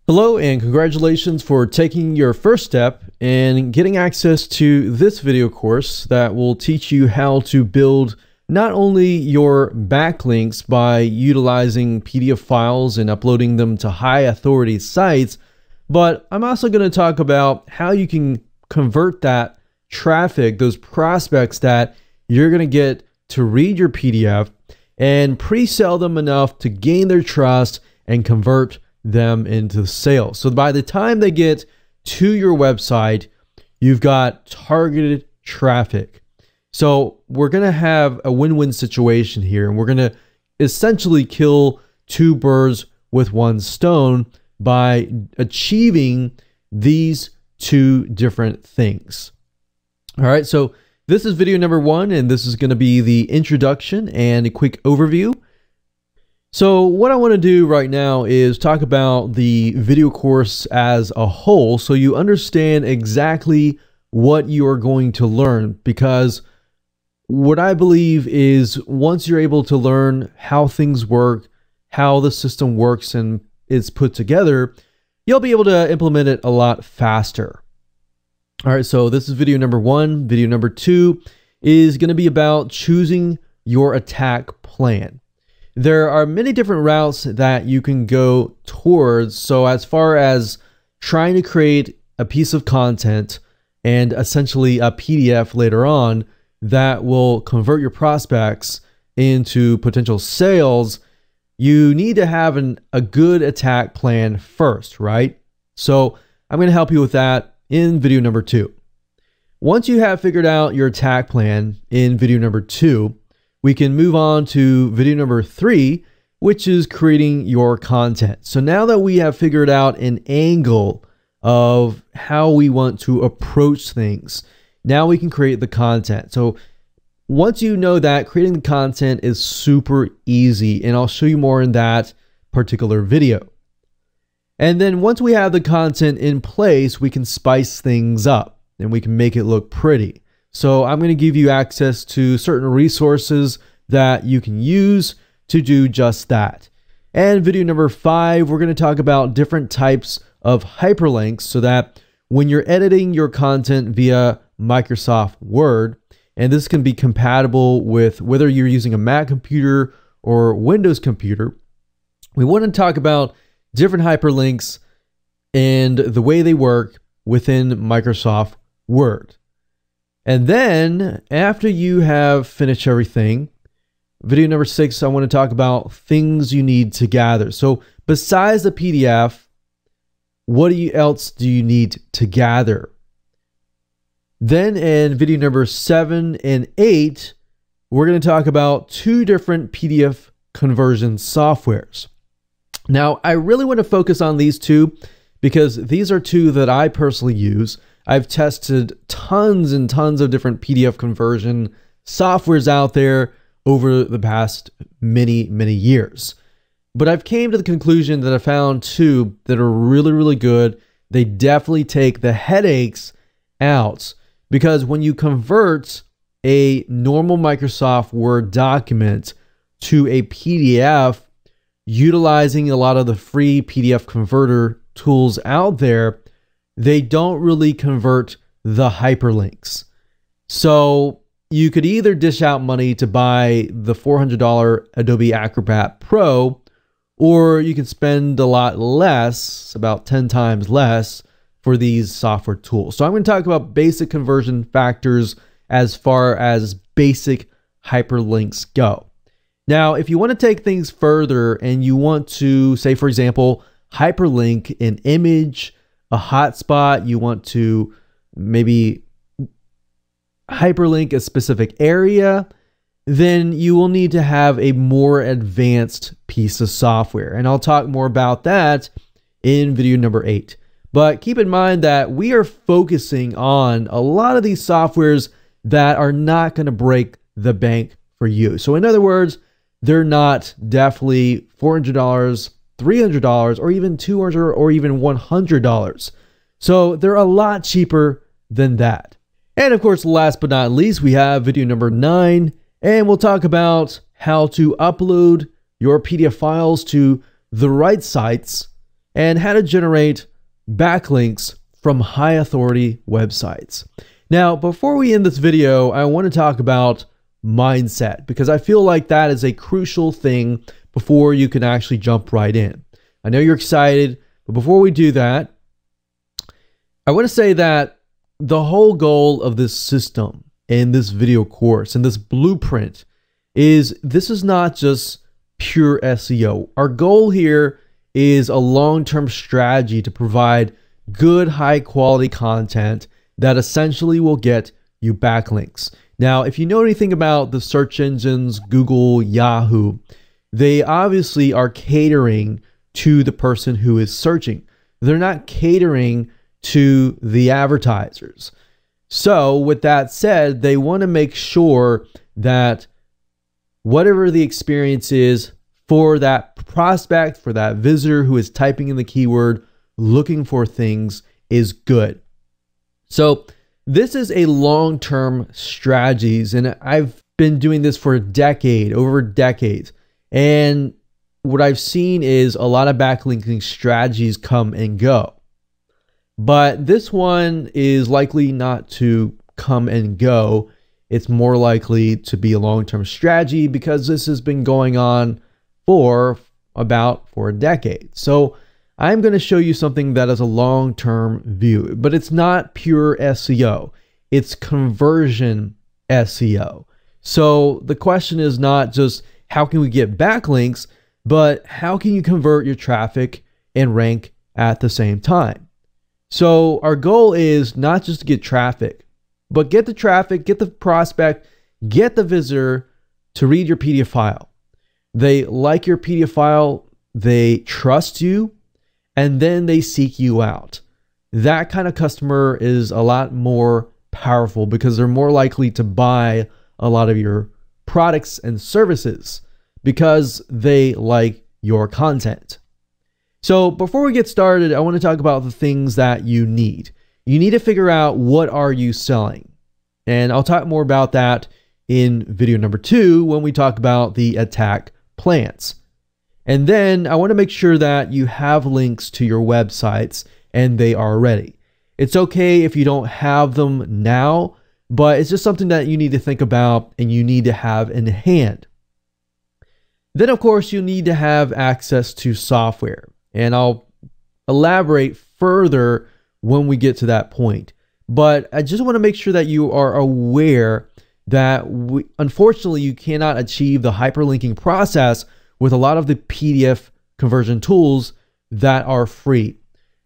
Hello and congratulations for taking your first step and getting access to this video course that will teach you how to build not only your backlinks by utilizing PDF files and uploading them to high authority sites, but I'm also going to talk about how you can convert that traffic, those prospects that you're going to get to read your PDF and pre-sell them enough to gain their trust and convert them into sales. So by the time they get to your website, you've got targeted traffic. So we're going to have a win-win situation here, and we're going to essentially kill two birds with one stone by achieving these two different things. All right, so this is video number one, and this is going to be the introduction and a quick overview. So what I want to do right now is talk about the video course as a whole so you understand exactly what you are going to learn, because what I believe is once you're able to learn how things work, how the system works and is put together, you'll be able to implement it a lot faster. All right, so this is video number one. Video number two is going to be about choosing your attack plan. There are many different routes that you can go towards. So as far as trying to create a piece of content and essentially a PDF later on that will convert your prospects into potential sales, you need to have a good attack plan first, right? So I'm going to help you with that in video number two. Once you have figured out your attack plan in video number two, we can move on to video number three, which is creating your content. So now that we have figured out an angle of how we want to approach things, now we can create the content. So once you know that, creating the content is super easy, and I'll show you more in that particular video. And then once we have the content in place, we can spice things up and we can make it look pretty. So I'm going to give you access to certain resources that you can use to do just that. And video number five, we're going to talk about different types of hyperlinks so that when you're editing your content via Microsoft Word, and this can be compatible with whether you're using a Mac computer or Windows computer, we want to talk about different hyperlinks and the way they work within Microsoft Word. And then after you have finished everything, video number six, I want to talk about things you need to gather. So besides the PDF, what else do you need to gather? Then in video number 7 and 8, we're going to talk about two different PDF conversion softwares. Now, I really want to focus on these two because these are two that I personally use. I've tested tons and tons of different PDF conversion softwares out there over the past many years. But I've came to the conclusion that I found two that are really good. They definitely take the headaches out, because when you convert a normal Microsoft Word document to a PDF, utilizing a lot of the free PDF converter tools out there, they don't really convert the hyperlinks. So you could either dish out money to buy the $400 Adobe Acrobat Pro, or you can spend a lot less, about 10 times less, for these software tools. So I'm going to talk about basic conversion factors as far as basic hyperlinks go. Now, if you want to take things further and you want to, say, for example, hyperlink an image, a hotspot, you want to maybe hyperlink a specific area, then you will need to have a more advanced piece of software. And I'll talk more about that in video number 8. But keep in mind that we are focusing on a lot of these softwares that are not going to break the bank for you. So in other words, they're not definitely $400, $300, or even $200 or even $100. So they're a lot cheaper than that. And of course, last but not least, we have video number 9, and we'll talk about how to upload your PDF files to the right sites and how to generate backlinks from high authority websites. Now, before we end this video, I want to talk about mindset, because I feel like that is a crucial thing before you can actually jump right in. I know you're excited, but before we do that, I want to say that the whole goal of this system in this video course and this blueprint is this is not just pure SEO. Our goal here is a long-term strategy to provide good, high-quality content that essentially will get you backlinks. Now, if you know anything about the search engines, Google, Yahoo, they obviously are catering to the person who is searching. They're not catering to the advertisers. So with that said, they want to make sure that whatever the experience is for that prospect, for that visitor who is typing in the keyword, looking for things, is good. So this is a long-term strategies, and I've been doing this for a decade, over decades. And what I've seen is a lot of backlinking strategies come and go. But this one is likely not to come and go. It's more likely to be a long-term strategy because this has been going on for a decade. So I'm going to show you something that is a long-term view, but it's not pure SEO. It's conversion SEO. So the question is not just how can we get backlinks, but how can you convert your traffic and rank at the same time? So our goal is not just to get traffic, but get the traffic, get the prospect, get the visitor to read your PDF file. They like your PDF file, they trust you, and then they seek you out. That kind of customer is a lot more powerful because they're more likely to buy a lot of your products and services because they like your content. So before we get started, I want to talk about the things that you need. You need to figure out what are you selling. And I'll talk more about that in video number 2 when we talk about the attack plans. And then I want to make sure that you have links to your websites and they are ready. It's okay if you don't have them now, but it's just something that you need to think about and you need to have in hand. Then, of course, you need to have access to software. And I'll elaborate further when we get to that point. But I just want to make sure that you are aware that unfortunately, you cannot achieve the hyperlinking process with a lot of the PDF conversion tools that are free.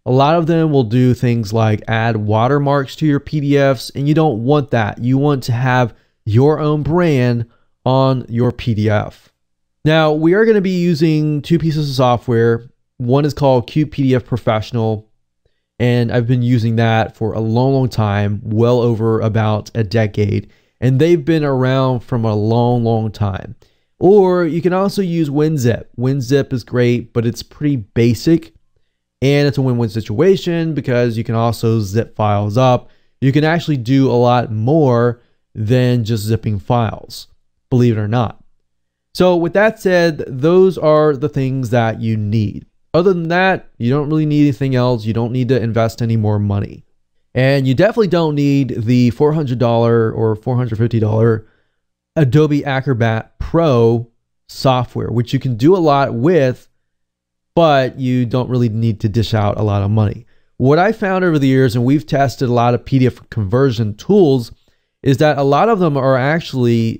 A lot of them will do things like add watermarks to your PDFs, and you don't want that. You want to have your own brand on your PDF. Now, we are going to be using 2 pieces of software. One is called PDF Professional, and I've been using that for a long time, well over about a decade, and they've been around from a long time. Or you can also use Winzip. Winzip is great, but it's pretty basic, and it's a win-win situation because you can also zip files up. You can actually do a lot more than just zipping files, believe it or not. So with that said, those are the things that you need. Other than that, you don't really need anything else. You don't need to invest any more money. And you definitely don't need the $400 or $450 Adobe Acrobat Pro software, which you can do a lot with, but you don't really need to dish out a lot of money. What I found over the years, and we've tested a lot of PDF conversion tools, is that a lot of them are actually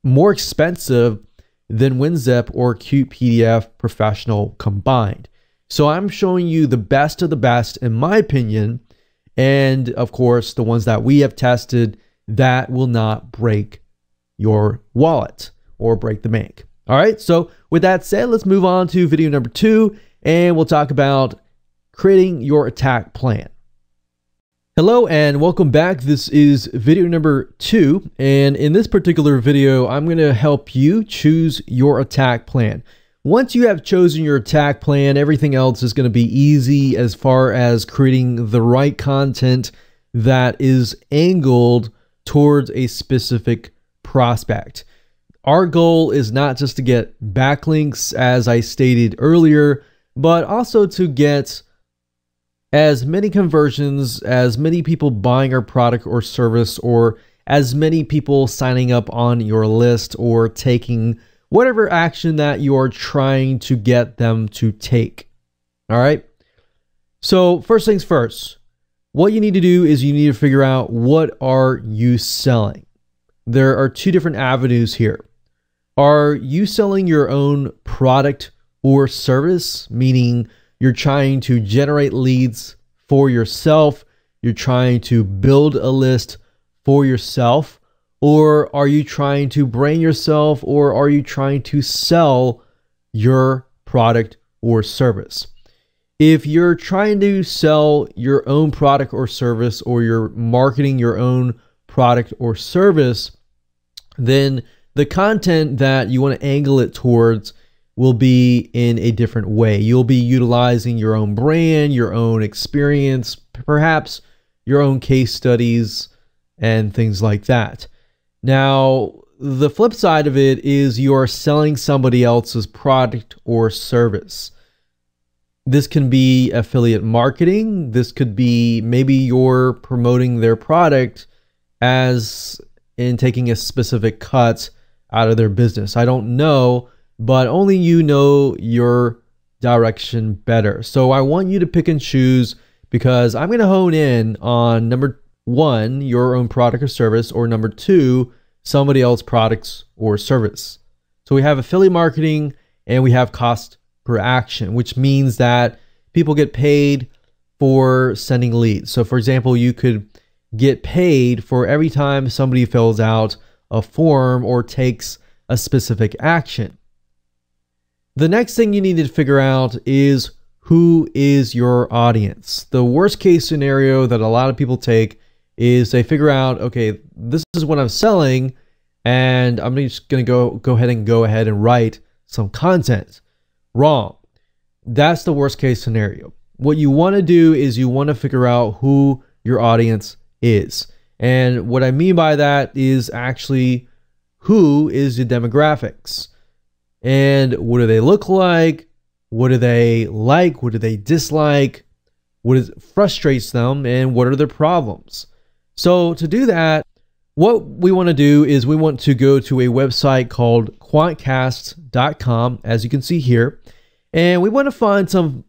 more expensive than Winzip or PDF Professional combined. So I'm showing you the best of the best, in my opinion, and of course, the ones that we have tested that will not break your wallet or break the bank. All right, so with that said, let's move on to video number 2, and we'll talk about creating your attack plan. Hello and welcome back. This is video number 2, and in this particular video, I'm going to help you choose your attack plan. Once you have chosen your attack plan, everything else is going to be easy as far as creating the right content that is angled towards a specific prospect. Our goal is not just to get backlinks, as I stated earlier, but also to get as many conversions, as many people buying our product or service, or as many people signing up on your list or taking whatever action that you are trying to get them to take. All right. So first things first, what you need to do is you need to figure out, what are you selling? There are two different avenues here. Are you selling your own product or service, meaning you're trying to generate leads for yourself, you're trying to build a list for yourself, or are you trying to brand yourself, or are you trying to sell your product or service? If you're trying to sell your own product or service, or you're marketing your own product or service, then the content that you want to angle it towards will be in a different way. You'll be utilizing your own brand, your own experience, perhaps your own case studies and things like that. Now, the flip side of it is you're selling somebody else's product or service. This can be affiliate marketing. This could be maybe you're promoting their product as in taking a specific cut out of their business. I don't know, but only you know your direction better. So I want you to pick and choose, because I'm going to hone in on number one, your own product or service, or number two, somebody else's products or service. So we have affiliate marketing and we have cost per action, which means that people get paid for sending leads. So for example, you could get paid for every time somebody fills out a form or takes a specific action. The next thing you need to figure out is, who is your audience? The worst case scenario that a lot of people take is they figure out, okay, this is what I'm selling, and I'm just going to go ahead and write some content. Wrong. That's the worst case scenario. What you want to do is you want to figure out who your audience is. And what I mean by that is actually, who is the demographics? And what do they look like? What do they like? What do they dislike? What frustrates them? And what are their problems? So to do that, what we want to do is we want to go to a website called quantcast.com, as you can see here, and we want to find some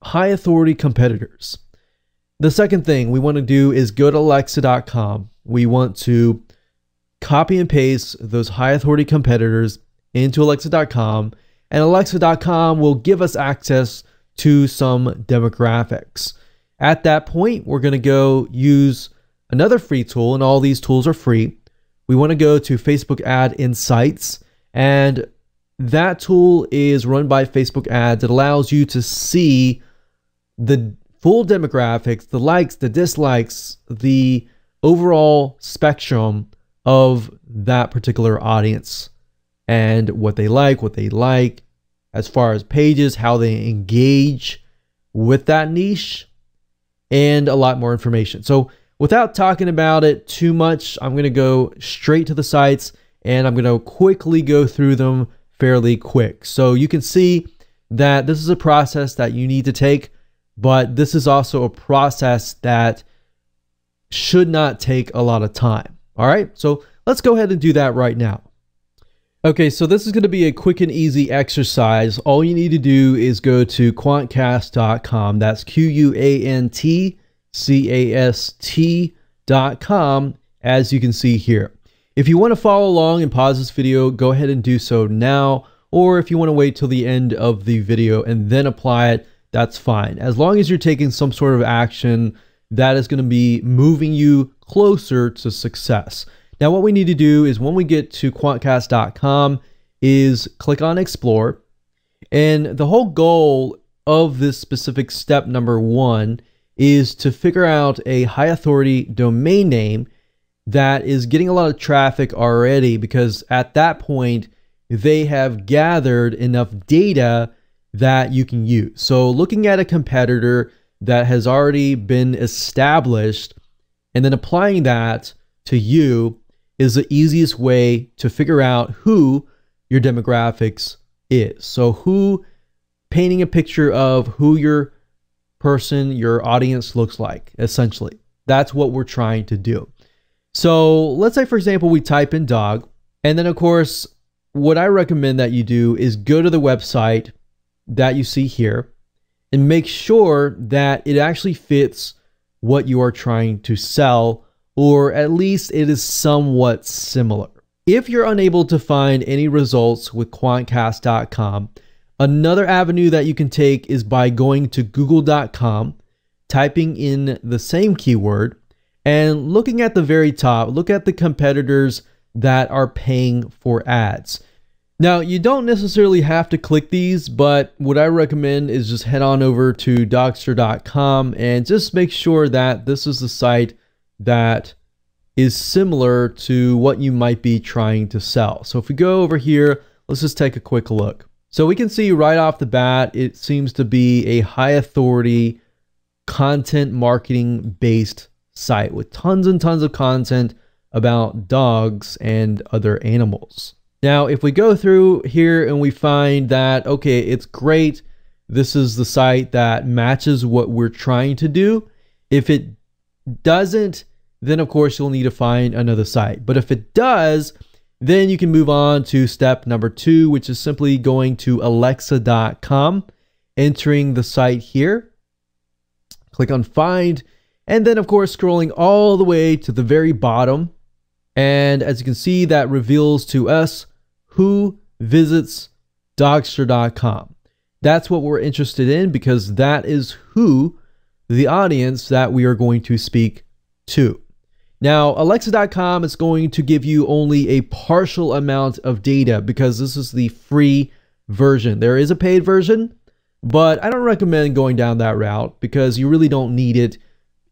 high authority competitors. The second thing we want to do is go to alexa.com. We want to copy and paste those high authority competitors into alexa.com, and alexa.com will give us access to some demographics. At that point, we're going to go use another free tool, and all these tools are free. We want to go to Facebook Ad Insights, and that tool is run by Facebook Ads. It allows you to see the full demographics, the likes, the dislikes, the overall spectrum of that particular audience, and what they like as far as pages, how they engage with that niche, and a lot more information. So without talking about it too much, I'm going to go straight to the sites, and I'm going to quickly go through them fairly quick. So you can see that this is a process that you need to take, but this is also a process that should not take a lot of time. All right, so let's go ahead and do that right now. Okay, so this is going to be a quick and easy exercise. All you need to do is go to quantcast.com. That's quantcast.com, as you can see here. If you want to follow along and pause this video, go ahead and do so now. Or if you want to wait till the end of the video and then apply it, that's fine. As long as you're taking some sort of action that is going to be moving you closer to success. Now, what we need to do is when we get to quantcast.com is click on Explore. And the whole goal of this specific step number one is to figure out a high authority domain name that is getting a lot of traffic already, because at that point, they have gathered enough data that you can use. So looking at a competitor that has already been established and then applying that to you is the easiest way to figure out who your demographics is. So who painting a picture of who your audience looks like, essentially. That's what we're trying to do. So let's say, for example, we type in dog, and then of course, what I recommend that you do is go to the website that you see here and make sure that it actually fits what you are trying to sell, or at least it is somewhat similar. If you're unable to find any results with quantcast.com, another avenue that you can take is by going to google.com, typing in the same keyword, and looking at the very top, look at the competitors that are paying for ads. Now, you don't necessarily have to click these, but what I recommend is just head on over to Dogster.com and just make sure that this is the site that is similar to what you might be trying to sell. So if we go over here, let's just take a quick look. So we can see right off the bat, it seems to be a high authority content marketing based site with tons and tons of content about dogs and other animals. Now, if we go through here and we find that, okay, it's great, this is the site that matches what we're trying to do. If it doesn't, then of course you'll need to find another site. But if it does, then you can move on to step number 2, which is simply going to alexa.com, entering the site here, click on find, and then of course scrolling all the way to the very bottom. And as you can see, that reveals to us who visits Dogster.com. That's what we're interested in, because that is who the audience that we are going to speak to. Now, Alexa.com is going to give you only a partial amount of data because this is the free version. There is a paid version, but I don't recommend going down that route because you really don't need it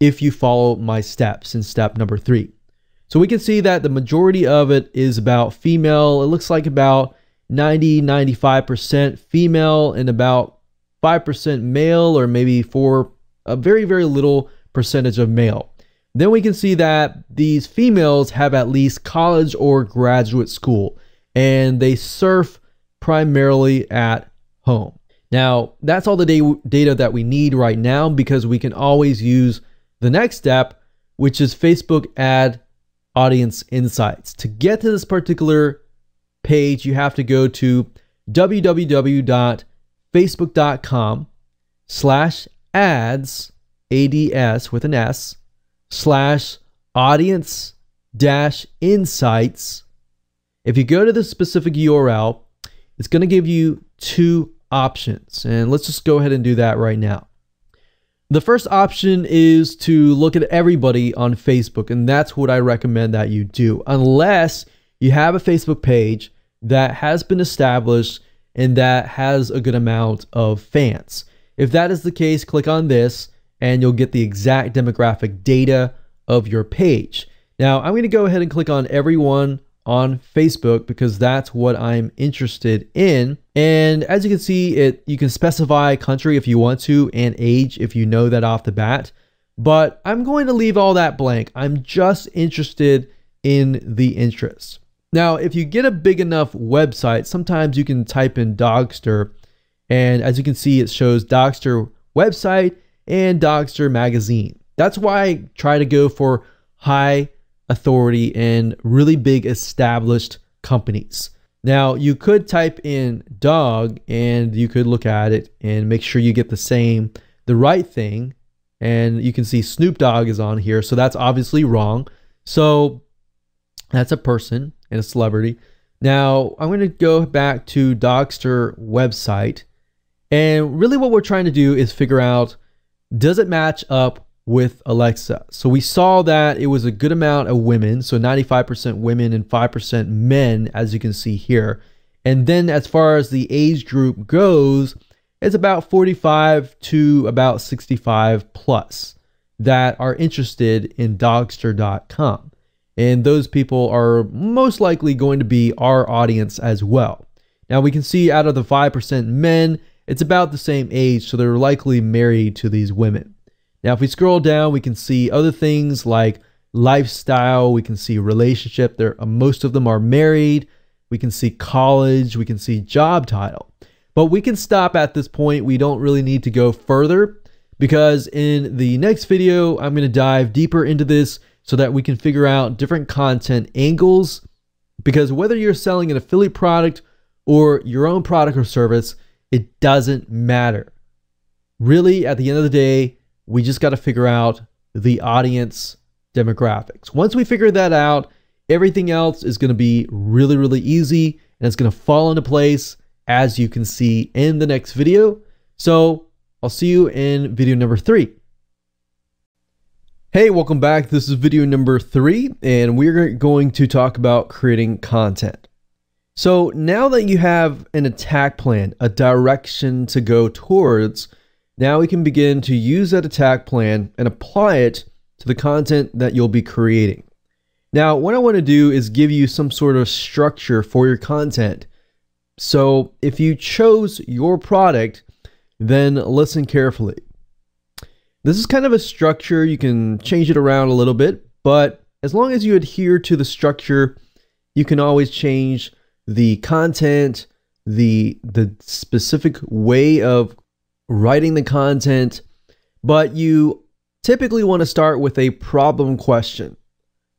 if you follow my steps in step number 3. So we can see that the majority of it is about female. It looks like about 90-95% female and about 5% male, or maybe for a very, very little percentage of male. Then we can see that these females have at least college or graduate school, and they surf primarily at home. Now, that's all the data that we need right now, because we can always use the next step, which is Facebook ad audience insights. To get to this particular page, you have to go to www.facebook.com/ads, ADS with an S, /audience-insights. If you go to the specific URL, it's going to give you 2 options. And let's just go ahead and do that right now. The first option is to look at everybody on Facebook, and that's what I recommend that you do, unless you have a Facebook page that has been established and that has a good amount of fans. If that is the case, click on this and you'll get the exact demographic data of your page. Now, I'm going to go ahead and click on everyone on Facebook because that's what I'm interested in. And as you can see, you can specify country if you want to and age if you know that off the bat. But I'm going to leave all that blank. I'm just interested in the interest. Now, if you get a big enough website, sometimes you can type in Dogster, and as you can see, it shows Dogster website and Dogster magazine. That's why I try to go for high authority and really big established companies. Now, you could type in dog and you could look at it and make sure you get the right thing. And you can see Snoop Dogg is on here, so that's obviously wrong. So that's a person and a celebrity. Now, I'm going to go back to Dogster website. And really what we're trying to do is figure out, does it match up with Alexa? So we saw that it was a good amount of women, so 95% women and 5% men, as you can see here. And then as far as the age group goes, it's about 45 to about 65 plus that are interested in Dogster.com. And those people are most likely going to be our audience as well. Now we can see out of the 5% men, it's about the same age, so they're likely married to these women. Now, if we scroll down, we can see other things like lifestyle. We can see relationship. Most of them are married. We can see college. We can see job title. But we can stop at this point. We don't really need to go further, because in the next video, I'm going to dive deeper into this so that we can figure out different content angles. Because whether you're selling an affiliate product or your own product or service, it doesn't matter. Really, at the end of the day, we just got to figure out the audience demographics. Once we figure that out, everything else is going to be really, really easy, and it's going to fall into place, as you can see in the next video. So I'll see you in video number 3. Hey, welcome back. This is video number 3, and we're going to talk about creating content. So now that you have an attack plan, a direction to go towards, now we can begin to use that attack plan and apply it to the content that you'll be creating. Now, what I want to do is give you some sort of structure for your content. So if you chose your product, then listen carefully. This is kind of a structure. You can change it around a little bit, but as long as you adhere to the structure, you can always change the content, the specific way of writing the content, but you typically want to start with a problem question,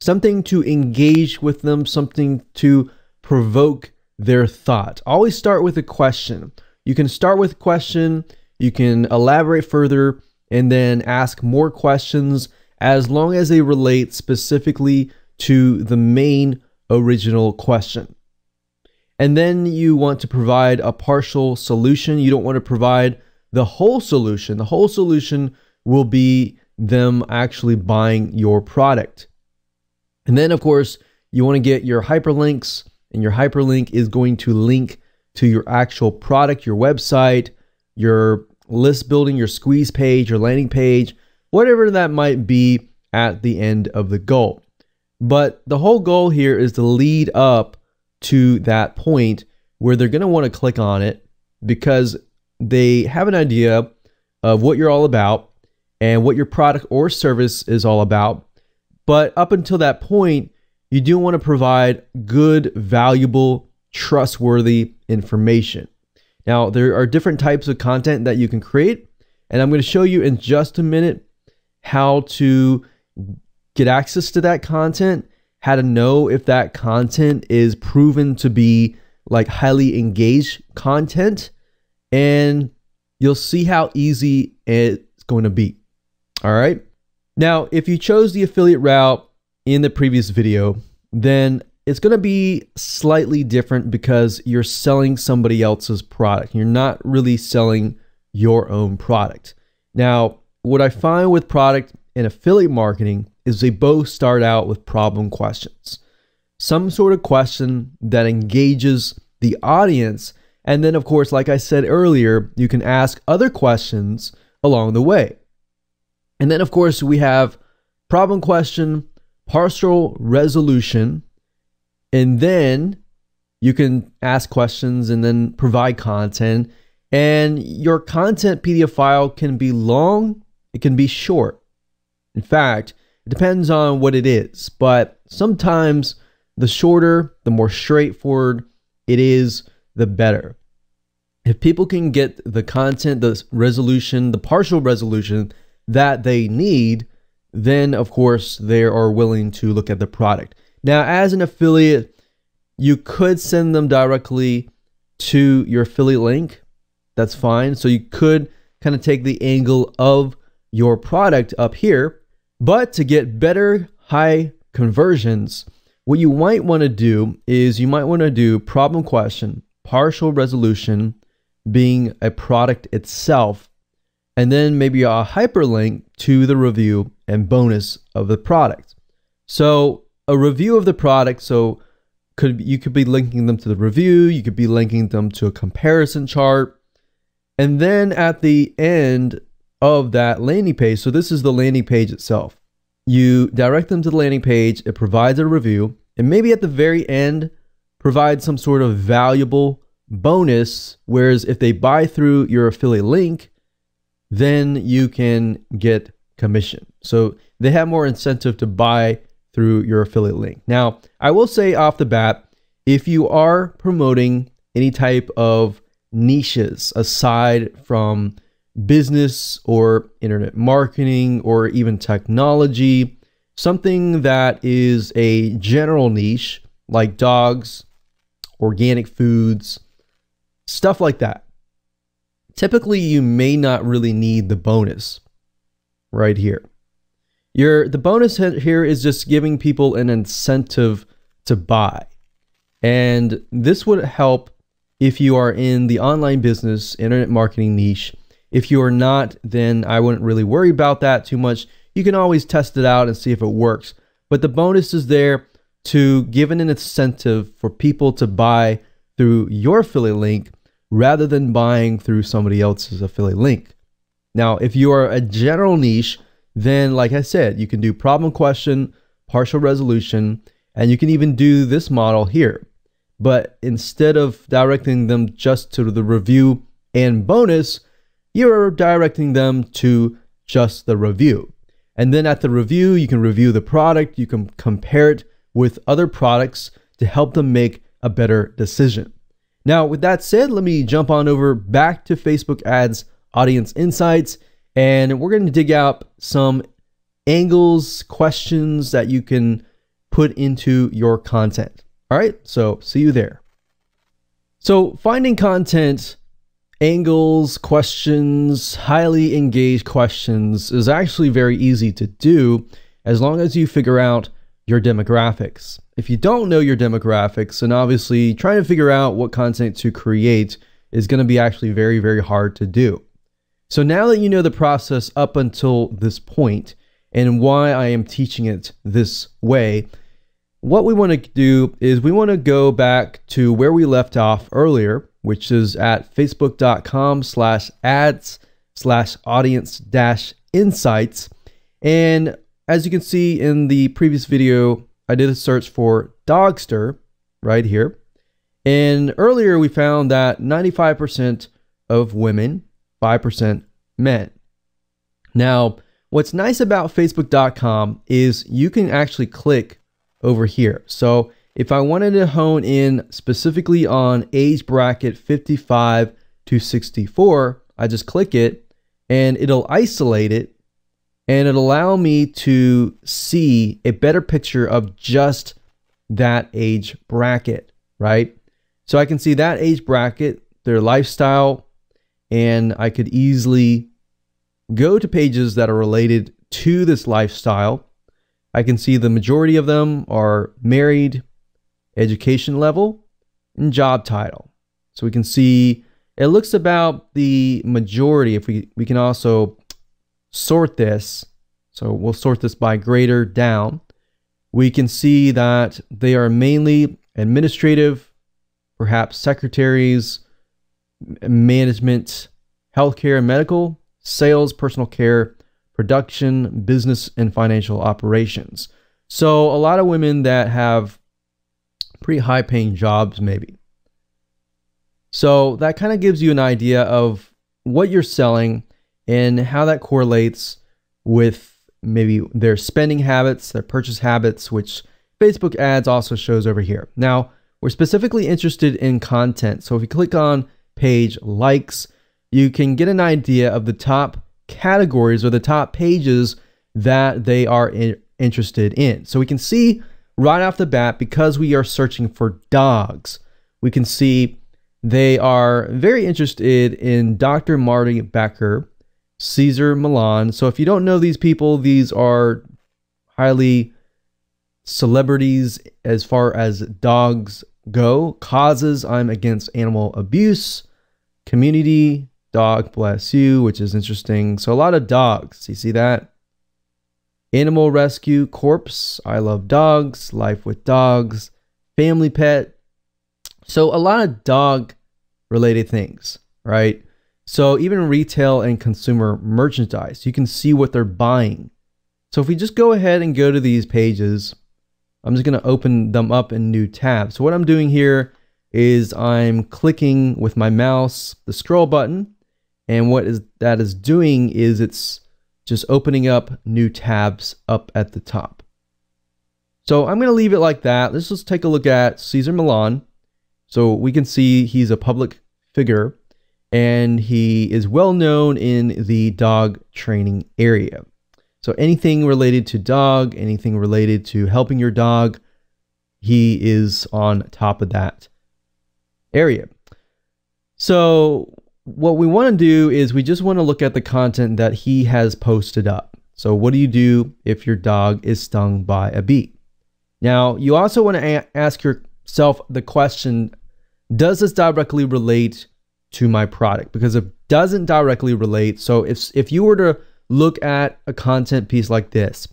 something to engage with them, something to provoke their thought. Always start with a question. You can start with a question, you can elaborate further, and then ask more questions as long as they relate specifically to the main original question. And then you want to provide a partial solution. You don't want to provide the whole solution. The whole solution will be them actually buying your product. And then, of course, you want to get your hyperlinks, and your hyperlink is going to link to your actual product, your website, your list building, your squeeze page, your landing page, whatever that might be at the end of the goal. But the whole goal here is to lead up to that point where they're going to want to click on it because they have an idea of what you're all about and what your product or service is all about. But up until that point, you do want to provide good, valuable, trustworthy information. Now, there are different types of content that you can create, and I'm going to show you in just a minute how to get access to that content, how to know if that content is proven to be like highly engaged content, and you'll see how easy it's going to be. All right. Now, if you chose the affiliate route in the previous video, then it's going to be slightly different because you're selling somebody else's product. You're not really selling your own product. Now, what I find with product and affiliate marketing is they both start out with problem questions. Some sort of question that engages the audience. And then, of course, like I said earlier, you can ask other questions along the way. And then, of course, we have problem question, partial resolution, and then you can ask questions and then provide content. And your content PDF file can be long, it can be short. In fact, it depends on what it is, but sometimes the shorter, the more straightforward it is, the better. If people can get the content, the resolution, the partial resolution that they need, then of course they are willing to look at the product. Now, as an affiliate, you could send them directly to your affiliate link. That's fine. So you could kind of take the angle of your product up here, but to get better high conversions, what you might want to do is you might want to do problem question, partial resolution being a product itself, and then maybe a hyperlink to the review and bonus of the product. So a review of the product, so you could be linking them to the review, you could be linking them to a comparison chart, and then at the end of that landing page, so this is the landing page itself, you direct them to the landing page, it provides a review, and maybe at the very end provide some sort of valuable bonus, whereas if they buy through your affiliate link, then you can get commission. So they have more incentive to buy through your affiliate link. Now, I will say off the bat, if you are promoting any type of niches aside from business or internet marketing or even technology. Something that is a general niche like dogs, organic foods, stuff like that. Typically, you may not really need the bonus right here. The bonus here is just giving people an incentive to buy. And this would help if you are in the online business, internet marketing niche. If you are not, then I wouldn't really worry about that too much. You can always test it out and see if it works. But the bonus is there to give an incentive for people to buy through your affiliate link rather than buying through somebody else's affiliate link. Now, if you are a general niche, then like I said, you can do problem question, partial resolution, and you can even do this model here. But instead of directing them just to the review and bonus, you're directing them to just the review. And then at the review, you can review the product, you can compare it with other products to help them make a better decision. Now, with that said, let me jump on over back to Facebook Ads Audience Insights, and we're going to dig out some angles, questions that you can put into your content. All right, so see you there. So finding content, angles, questions, highly engaged questions is actually very easy to do as long as you figure out your demographics. If you don't know your demographics, then obviously trying to figure out what content to create is going to be actually very, very hard to do. So now that you know the process up until this point and why I am teaching it this way, what we want to do is we want to go back to where we left off earlier, which is at facebook.com/ads/audience-insights. And as you can see in the previous video, I did a search for Dogster right here. And earlier we found that 95% of women, 5% men. Now, what's nice about facebook.com is you can actually click over here. So if I wanted to hone in specifically on age bracket 55 to 64, I just click it and it'll isolate it and it'll allow me to see a better picture of just that age bracket, right? So I can see that age bracket, their lifestyle, and I could easily go to pages that are related to this lifestyle. I can see the majority of them are married, education level, and job title. So we can see it looks about the majority. If we can also sort this, so we'll sort this by greater down. We can see that they are mainly administrative, perhaps secretaries, management, healthcare and medical, sales, personal care, production, business, and financial operations. So a lot of women that have pretty high paying jobs maybe. So that kind of gives you an idea of what you're selling and how that correlates with maybe their spending habits, their purchase habits, which Facebook ads also shows over here. Now, we're specifically interested in content. So if you click on page likes, you can get an idea of the top categories or the top pages that they are interested in. So we can see right off the bat, because we are searching for dogs, we can see they are very interested in Dr. Marty Becker, Cesar Millan. So if you don't know these people, these are highly celebrities as far as dogs go. Causes: I'm against animal abuse. Community: dog bless you, which is interesting. So a lot of dogs. You see that? Animal rescue: corpse, I love dogs. Life with dogs. Family pet. So a lot of dog related things, right? So even retail and consumer merchandise, you can see what they're buying. So if we just go ahead and go to these pages, I'm just going to open them up in new tabs. So what I'm doing here is I'm clicking with my mouse the scroll button, and what that is doing is it's just opening up new tabs up at the top. So I'm going to leave it like that. Let's just take a look at Cesar Millan. So we can see he's a public figure. and he is well known in the dog training area. So anything related to dog, anything related to helping your dog, he is on top of that area. So what we want to do is we just want to look at the content that he has posted up. So what do you do if your dog is stung by a bee? Now, you also want to ask yourself the question, does this directly relate to my product? Because it doesn't directly relate. So if you were to look at a content piece like this,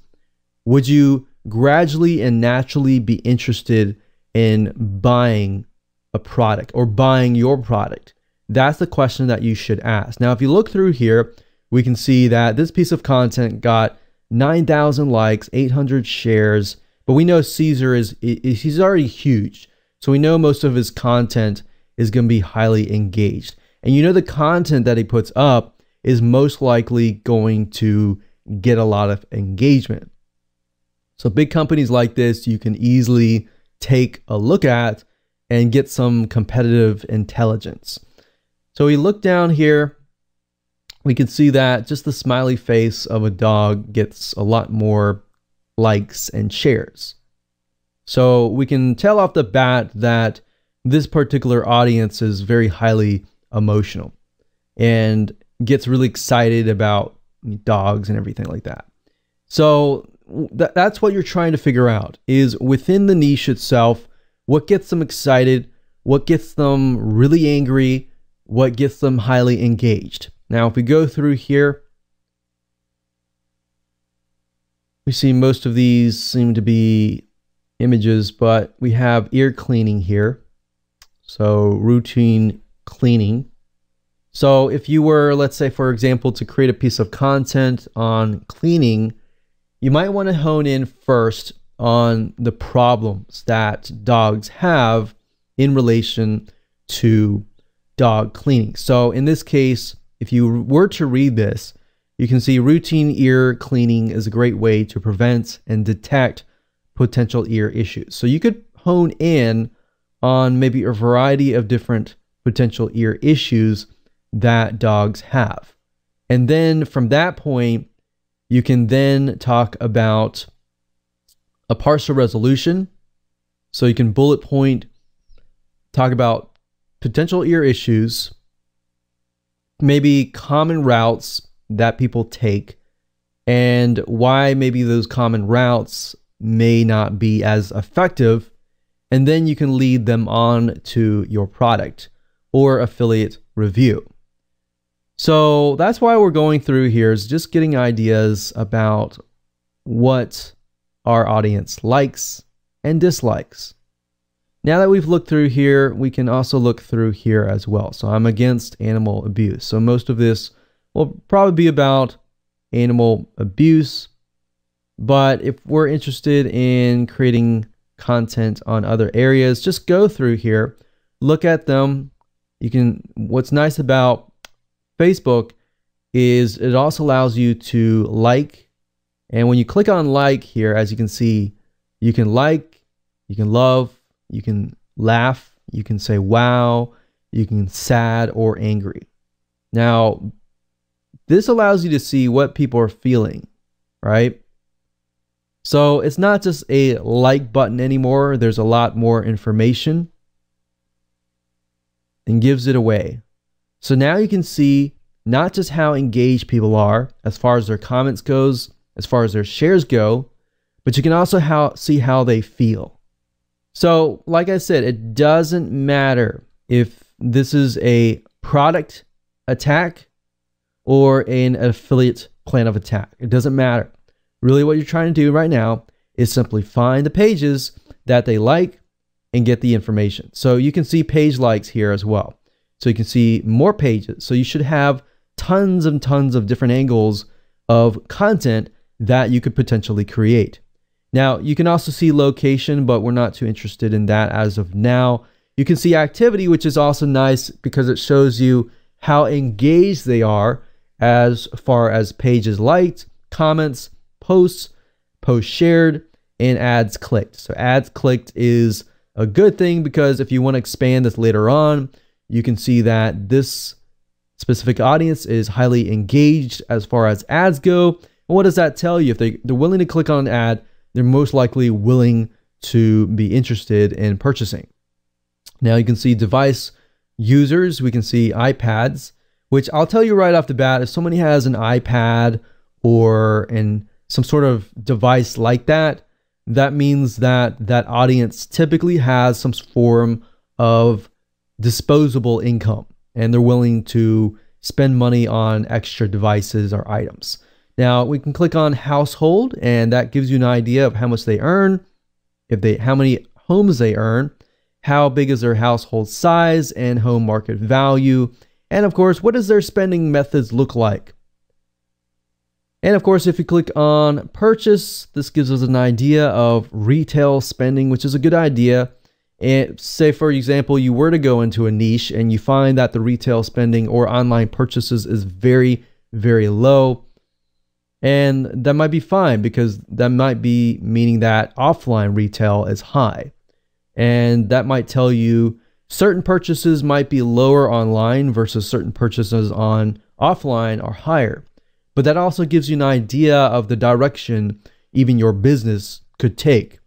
would you gradually and naturally be interested in buying a product or buying your product? That's the question that you should ask. Now, if you look through here, we can see that this piece of content got 9,000 likes, 800 shares, but we know Caesar he's already huge. So we know most of his content is going to be highly engaged. And you know the content that he puts up is most likely going to get a lot of engagement. So big companies like this, you can easily take a look at and get some competitive intelligence. So we look down here, we can see that just the smiley face of a dog gets a lot more likes and shares. So we can tell off the bat that this particular audience is very highly emotional and gets really excited about dogs and everything like that. So that's what you're trying to figure out, is within the niche itself, what gets them excited, what gets them really angry, what gets them highly engaged. Now, if we go through here, we see most of these seem to be images, but we have ear cleaning here. So routine cleaning. So if you were, let's say, for example, to create a piece of content on cleaning, you might want to hone in first on the problems that dogs have in relation to dog cleaning. So in this case, if you were to read this, you can see routine ear cleaning is a great way to prevent and detect potential ear issues. So you could hone in on maybe a variety of different potential ear issues that dogs have. And then from that point, you can then talk about a partial resolution. So you can bullet point, talk about potential ear issues, maybe common routes that people take, and why maybe those common routes may not be as effective. And then you can lead them on to your product or affiliate review. So that's why we're going through here, is just getting ideas about what our audience likes and dislikes. Now that we've looked through here, we can also look through here as well. So I'm against animal abuse. So most of this will probably be about animal abuse. But if we're interested in creating content on other areas, just go through here, look at them. What's nice about Facebook is it also allows you to like. And when you click on like here, as you can see, you can like, you can love, you can laugh, you can say wow, you can sad or angry. Now, this allows you to see what people are feeling, right? So it's not just a like button anymore. There's a lot more information and gives it away. So now you can see not just how engaged people are as far as their comments goes, as far as their shares go, but you can also see how they feel. So like I said, it doesn't matter if this is a product attack or an affiliate plan of attack. It doesn't matter. Really what you're trying to do right now is simply find the pages that they like and get the information. So you can see page likes here as well. So you can see more pages. So you should have tons and tons of different angles of content that you could potentially create. Now, you can also see location, but we're not too interested in that as of now. You can see activity, which is also nice because it shows you how engaged they are as far as pages liked, comments, posts shared, and ads clicked. So ads clicked is a good thing because if you want to expand this later on, you can see that this specific audience is highly engaged as far as ads go. And what does that tell you? If they're willing to click on an ad, they're most likely willing to be interested in purchasing. Now you can see device users, we can see iPads, which I'll tell you right off the bat, if somebody has an iPad or some sort of device like that, that means that that audience typically has some form of disposable income and they're willing to spend money on extra devices or items. Now we can click on household and that gives you an idea of how much they earn, how many homes they earn, how big is their household size and home market value, and of course, what does their spending methods look like? And of course, if you click on purchase, this gives us an idea of retail spending, which is a good idea. And say, for example, you were to go into a niche and you find that the retail spending or online purchases is very, very low. And that might be fine because that might be meaning that offline retail is high. And that might tell you certain purchases might be lower online versus certain purchases on offline are higher. But that also gives you an idea of the direction even your business could take.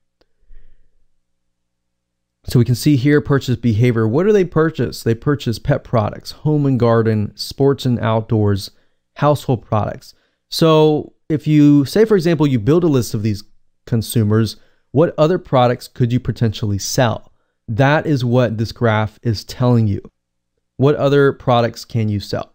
So we can see here purchase behavior. What do they purchase? They purchase pet products, home and garden, sports and outdoors, household products. So if you say, for example, you build a list of these consumers, what other products could you potentially sell? That is what this graph is telling you. What other products can you sell?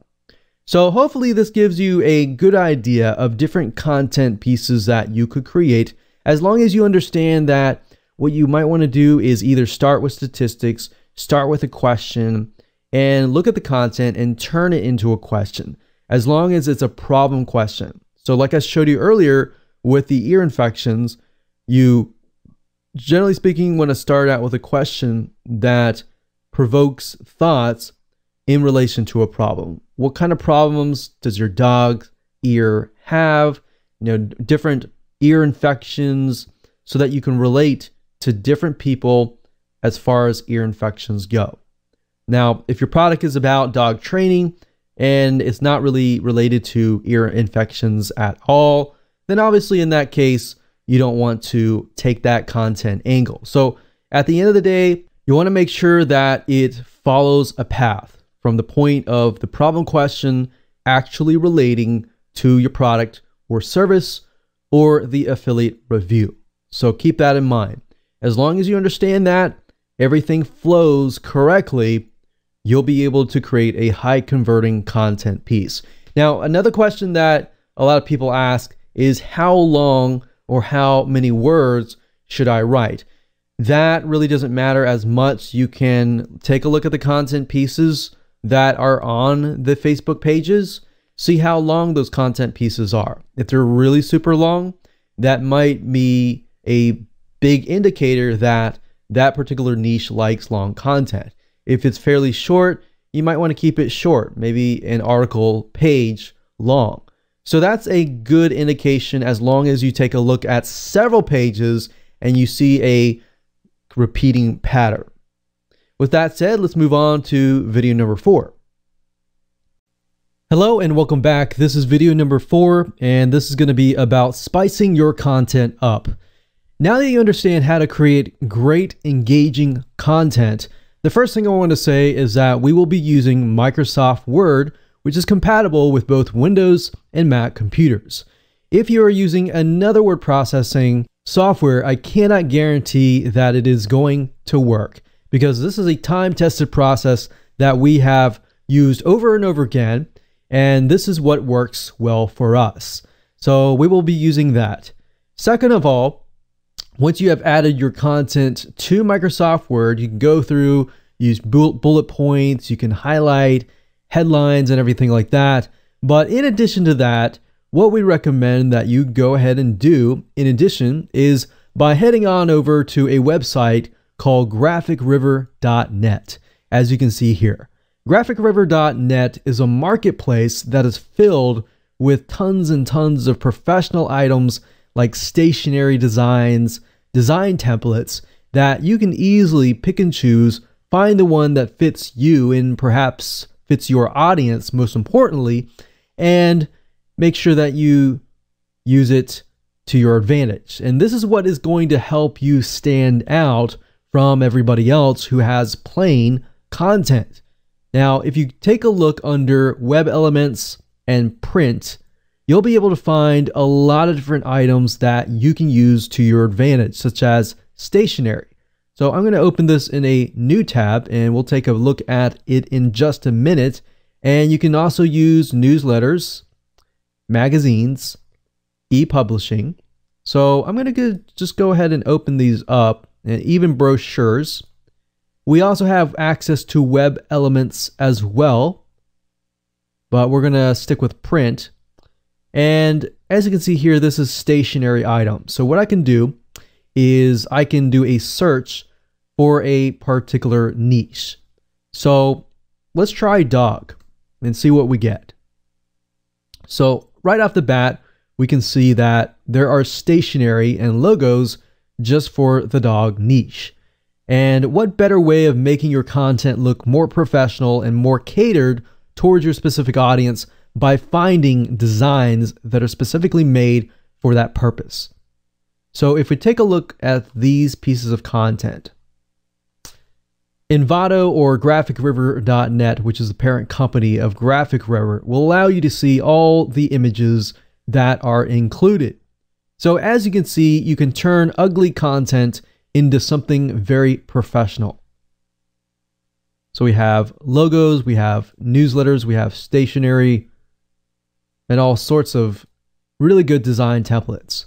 So hopefully this gives you a good idea of different content pieces that you could create, as long as you understand that what you might want to do is either start with statistics, start with a question, and look at the content and turn it into a question, as long as it's a problem question. So like I showed you earlier with the ear infections, you generally speaking want to start out with a question that provokes thoughts in relation to a problem. What kind of problems does your dog's ear have? Different ear infections, so that you can relate to different people as far as ear infections go. Now, if your product is about dog training and it's not really related to ear infections at all, then obviously in that case, you don't want to take that content angle. So at the end of the day, you want to make sure that it follows a path from the point of the problem question actually relating to your product or service or the affiliate review. So keep that in mind. As long as you understand that everything flows correctly, you'll be able to create a high converting content piece. Now, another question that a lot of people ask is how long or how many words should I write? That really doesn't matter as much. You can take a look at the content pieces that are on the Facebook pages, see how long those content pieces are. If they're really super long, that might be a big indicator that that particular niche likes long content. If it's fairly short, you might want to keep it short, maybe an article page long. So that's a good indication, as long as you take a look at several pages and you see a repeating pattern. With that said, let's move on to video number 4. Hello and welcome back. This is video number 4, and this is going to be about spicing your content up. Now that you understand how to create great, engaging content, the first thing I want to say is that we will be using Microsoft Word, which is compatible with both Windows and Mac computers. If you are using another word processing software, I cannot guarantee that it is going to work, because this is a time-tested process that we have used over and over again, and this is what works well for us. So we will be using that. Second of all, once you have added your content to Microsoft Word, you can go through, use bullet points, you can highlight headlines and everything like that. But in addition to that, what we recommend that you go ahead and do in addition is by heading on over to a website called graphicriver.net, as you can see here. Graphicriver.net is a marketplace that is filled with tons and tons of professional items like stationery designs, design templates that you can easily pick and choose, find the one that fits you in perhaps fits your audience most importantly, and make sure that you use it to your advantage. And this is what is going to help you stand out from everybody else who has plain content. Now, if you take a look under web elements and print, you'll be able to find a lot of different items that you can use to your advantage, such as stationery. So I'm going to open this in a new tab and we'll take a look at it in just a minute. And you can also use newsletters, magazines, e-publishing. So I'm going to just go ahead and open these up, and even brochures. We also have access to web elements as well, but we're going to stick with print. And as you can see here, this is stationary items. So what I can do is I can do a search for a particular niche. So let's try dog and see what we get. So right off the bat, we can see that there are stationery and logos just for the dog niche. And what better way of making your content look more professional and more catered towards your specific audience by finding designs that are specifically made for that purpose. So if we take a look at these pieces of content, Envato or GraphicRiver.net, which is the parent company of Graphic River, will allow you to see all the images that are included. So as you can see, you can turn ugly content into something very professional. So we have logos, we have newsletters, we have stationery, and all sorts of really good design templates.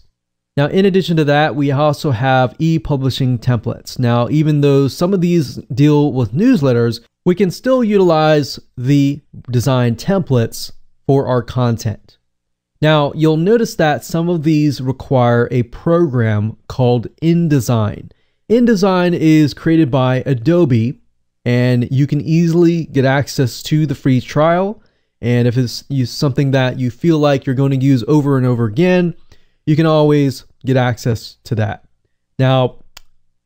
Now, in addition to that, we also have e-publishing templates. Now, even though some of these deal with newsletters, we can still utilize the design templates for our content. Now, you'll notice that some of these require a program called InDesign. InDesign is created by Adobe, and you can easily get access to the free trial. And if it's something that you feel like you're going to use over and over again, you can always get access to that. Now,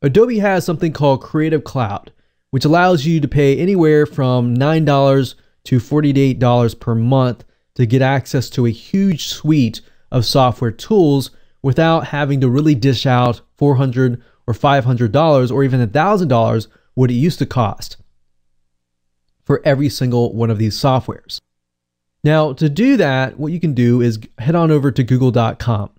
Adobe has something called Creative Cloud, which allows you to pay anywhere from $9 to $48 per month to get access to a huge suite of software tools without having to really dish out $400 or $500 or even $1,000 what it used to cost for every single one of these softwares. Now, to do that, what you can do is head on over to google.com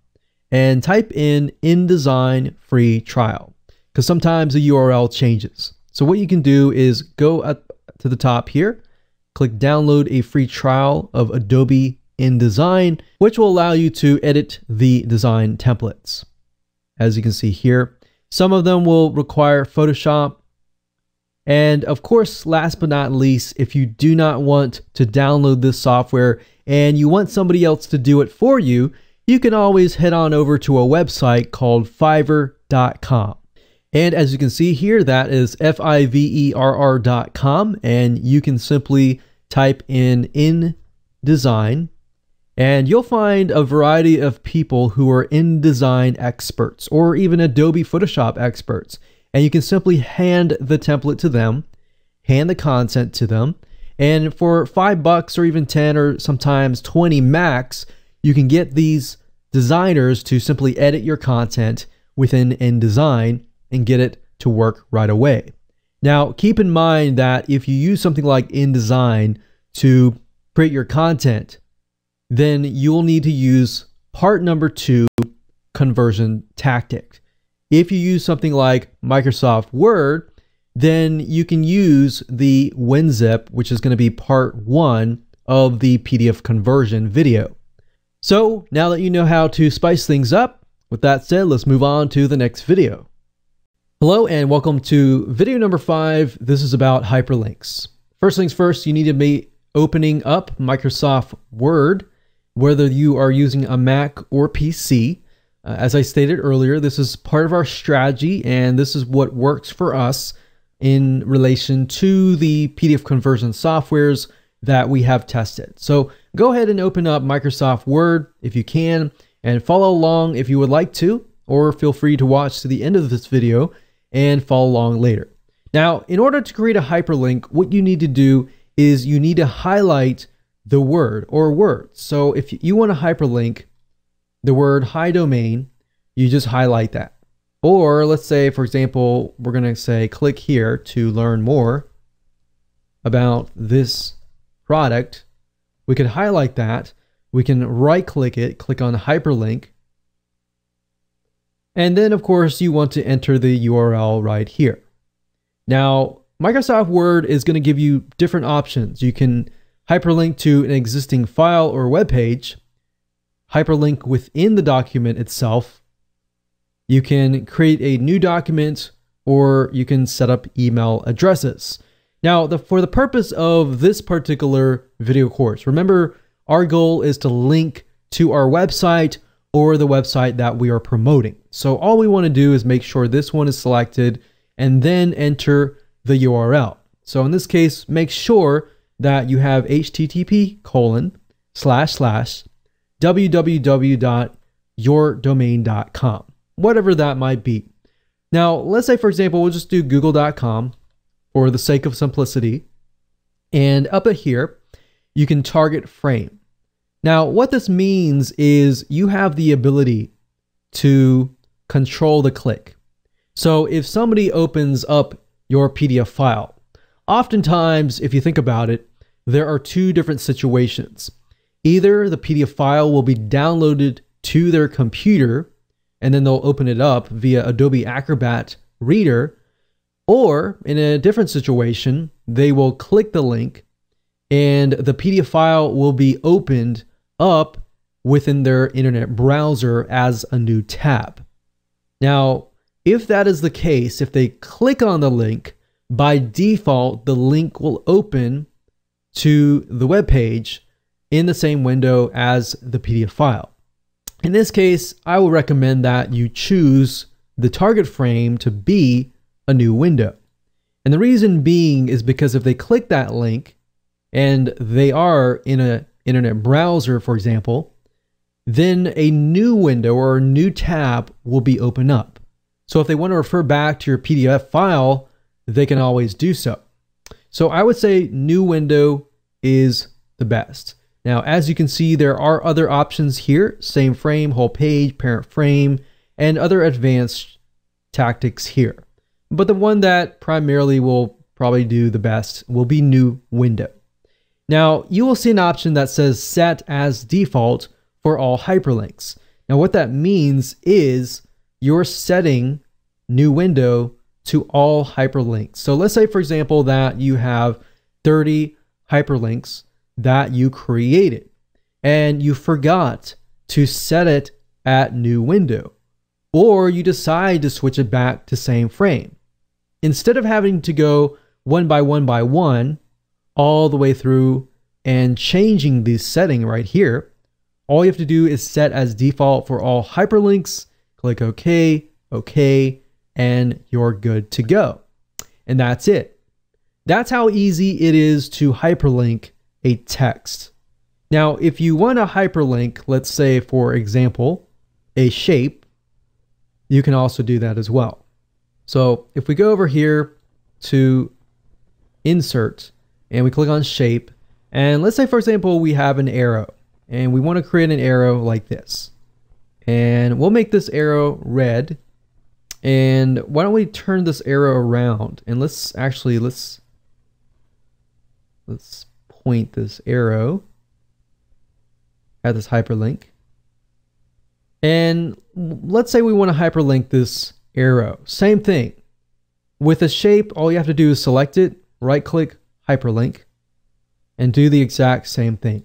and type in InDesign free trial, because sometimes the URL changes. So what you can do is go up to the top here, click download a free trial of Adobe InDesign, which will allow you to edit the design templates. As you can see here, some of them will require Photoshop. And of course, last but not least, if you do not want to download this software and you want somebody else to do it for you, you can always head on over to a website called Fiverr.com. And as you can see here, that is Fiverr.com, and you can simply type in InDesign, and you'll find a variety of people who are InDesign experts or even Adobe Photoshop experts. And you can simply hand the template to them, hand the content to them, and for $5 or even 10 or sometimes 20 max, you can get these designers to simply edit your content within InDesign and get it to work right away. Now, keep in mind that if you use something like InDesign to create your content, then you will need to use part number 2, conversion tactic. If you use something like Microsoft Word, then you can use the Winzip, which is going to be part 1 of the PDF conversion video. So now that you know how to spice things up, with that said, let's move on to the next video. Hello and welcome to video number 5. This is about hyperlinks. First things first, you need to be opening up Microsoft Word, whether you are using a Mac or PC. As I stated earlier, this is part of our strategy, and this is what works for us in relation to the PDF conversion softwares that we have tested. So go ahead and open up Microsoft Word if you can, and follow along if you would like to, or feel free to watch to the end of this video and follow along later. Now, in order to create a hyperlink, what you need to do is you need to highlight the word or words. So if you want to hyperlink the word hi domain, you just highlight that. Or let's say, for example, we're going to say click here to learn more about this product. We can highlight that. We can right click it, click on hyperlink. And then of course you want to enter the URL right here. Now, Microsoft Word is going to give you different options. You can hyperlink to an existing file or web page, hyperlink within the document itself. You can create a new document, or you can set up email addresses. Now, for the purpose of this particular video course, remember our goal is to link to our website or the website that we are promoting. So all we want to do is make sure this one is selected and then enter the URL. So in this case, make sure that you have http://www.yourdomain.com, whatever that might be. Now, let's say, for example, we'll just do google.com for the sake of simplicity. And up here, you can target frame. Now, what this means is you have the ability to control the click. So if somebody opens up your PDF file, oftentimes, if you think about it, there are two different situations. Either the PDF file will be downloaded to their computer, and then they'll open it up via Adobe Acrobat Reader, or in a different situation, they will click the link and the PDF file will be opened up within their internet browser as a new tab. Now, if that is the case, if they click on the link, by default, the link will open to the web page in the same window as the PDF file. In this case, I will recommend that you choose the target frame to be a new window. And the reason being is because if they click that link and they are in an internet browser, for example, then a new window or a new tab will be opened up. So if they want to refer back to your PDF file, they can always do so. So I would say new window is the best. Now, as you can see, there are other options here: same frame, whole page, parent frame, and other advanced tactics here. But the one that primarily will probably do the best will be new window. Now, you will see an option that says set as default for all hyperlinks. Now, what that means is you're setting new window to all hyperlinks. So let's say, for example, that you have 30 hyperlinks that you created and you forgot to set it at new window, or you decide to switch it back to same frame. Instead of having to go one by one all the way through and changing the setting right here, all you have to do is set as default for all hyperlinks, click OK, OK, and you're good to go. And that's it. That's how easy it is to hyperlink a text. Now, if you want to hyperlink, let's say, for example, a shape, you can also do that as well. So if we go over here to insert and we click on shape, and let's say, for example, we have an arrow and we want to create an arrow like this, and we'll make this arrow red. And why don't we turn this arrow around, and let's point this arrow at this hyperlink. And let's say we want to hyperlink this arrow. Same thing. With a shape, all you have to do is select it, right click, hyperlink, and do the exact same thing.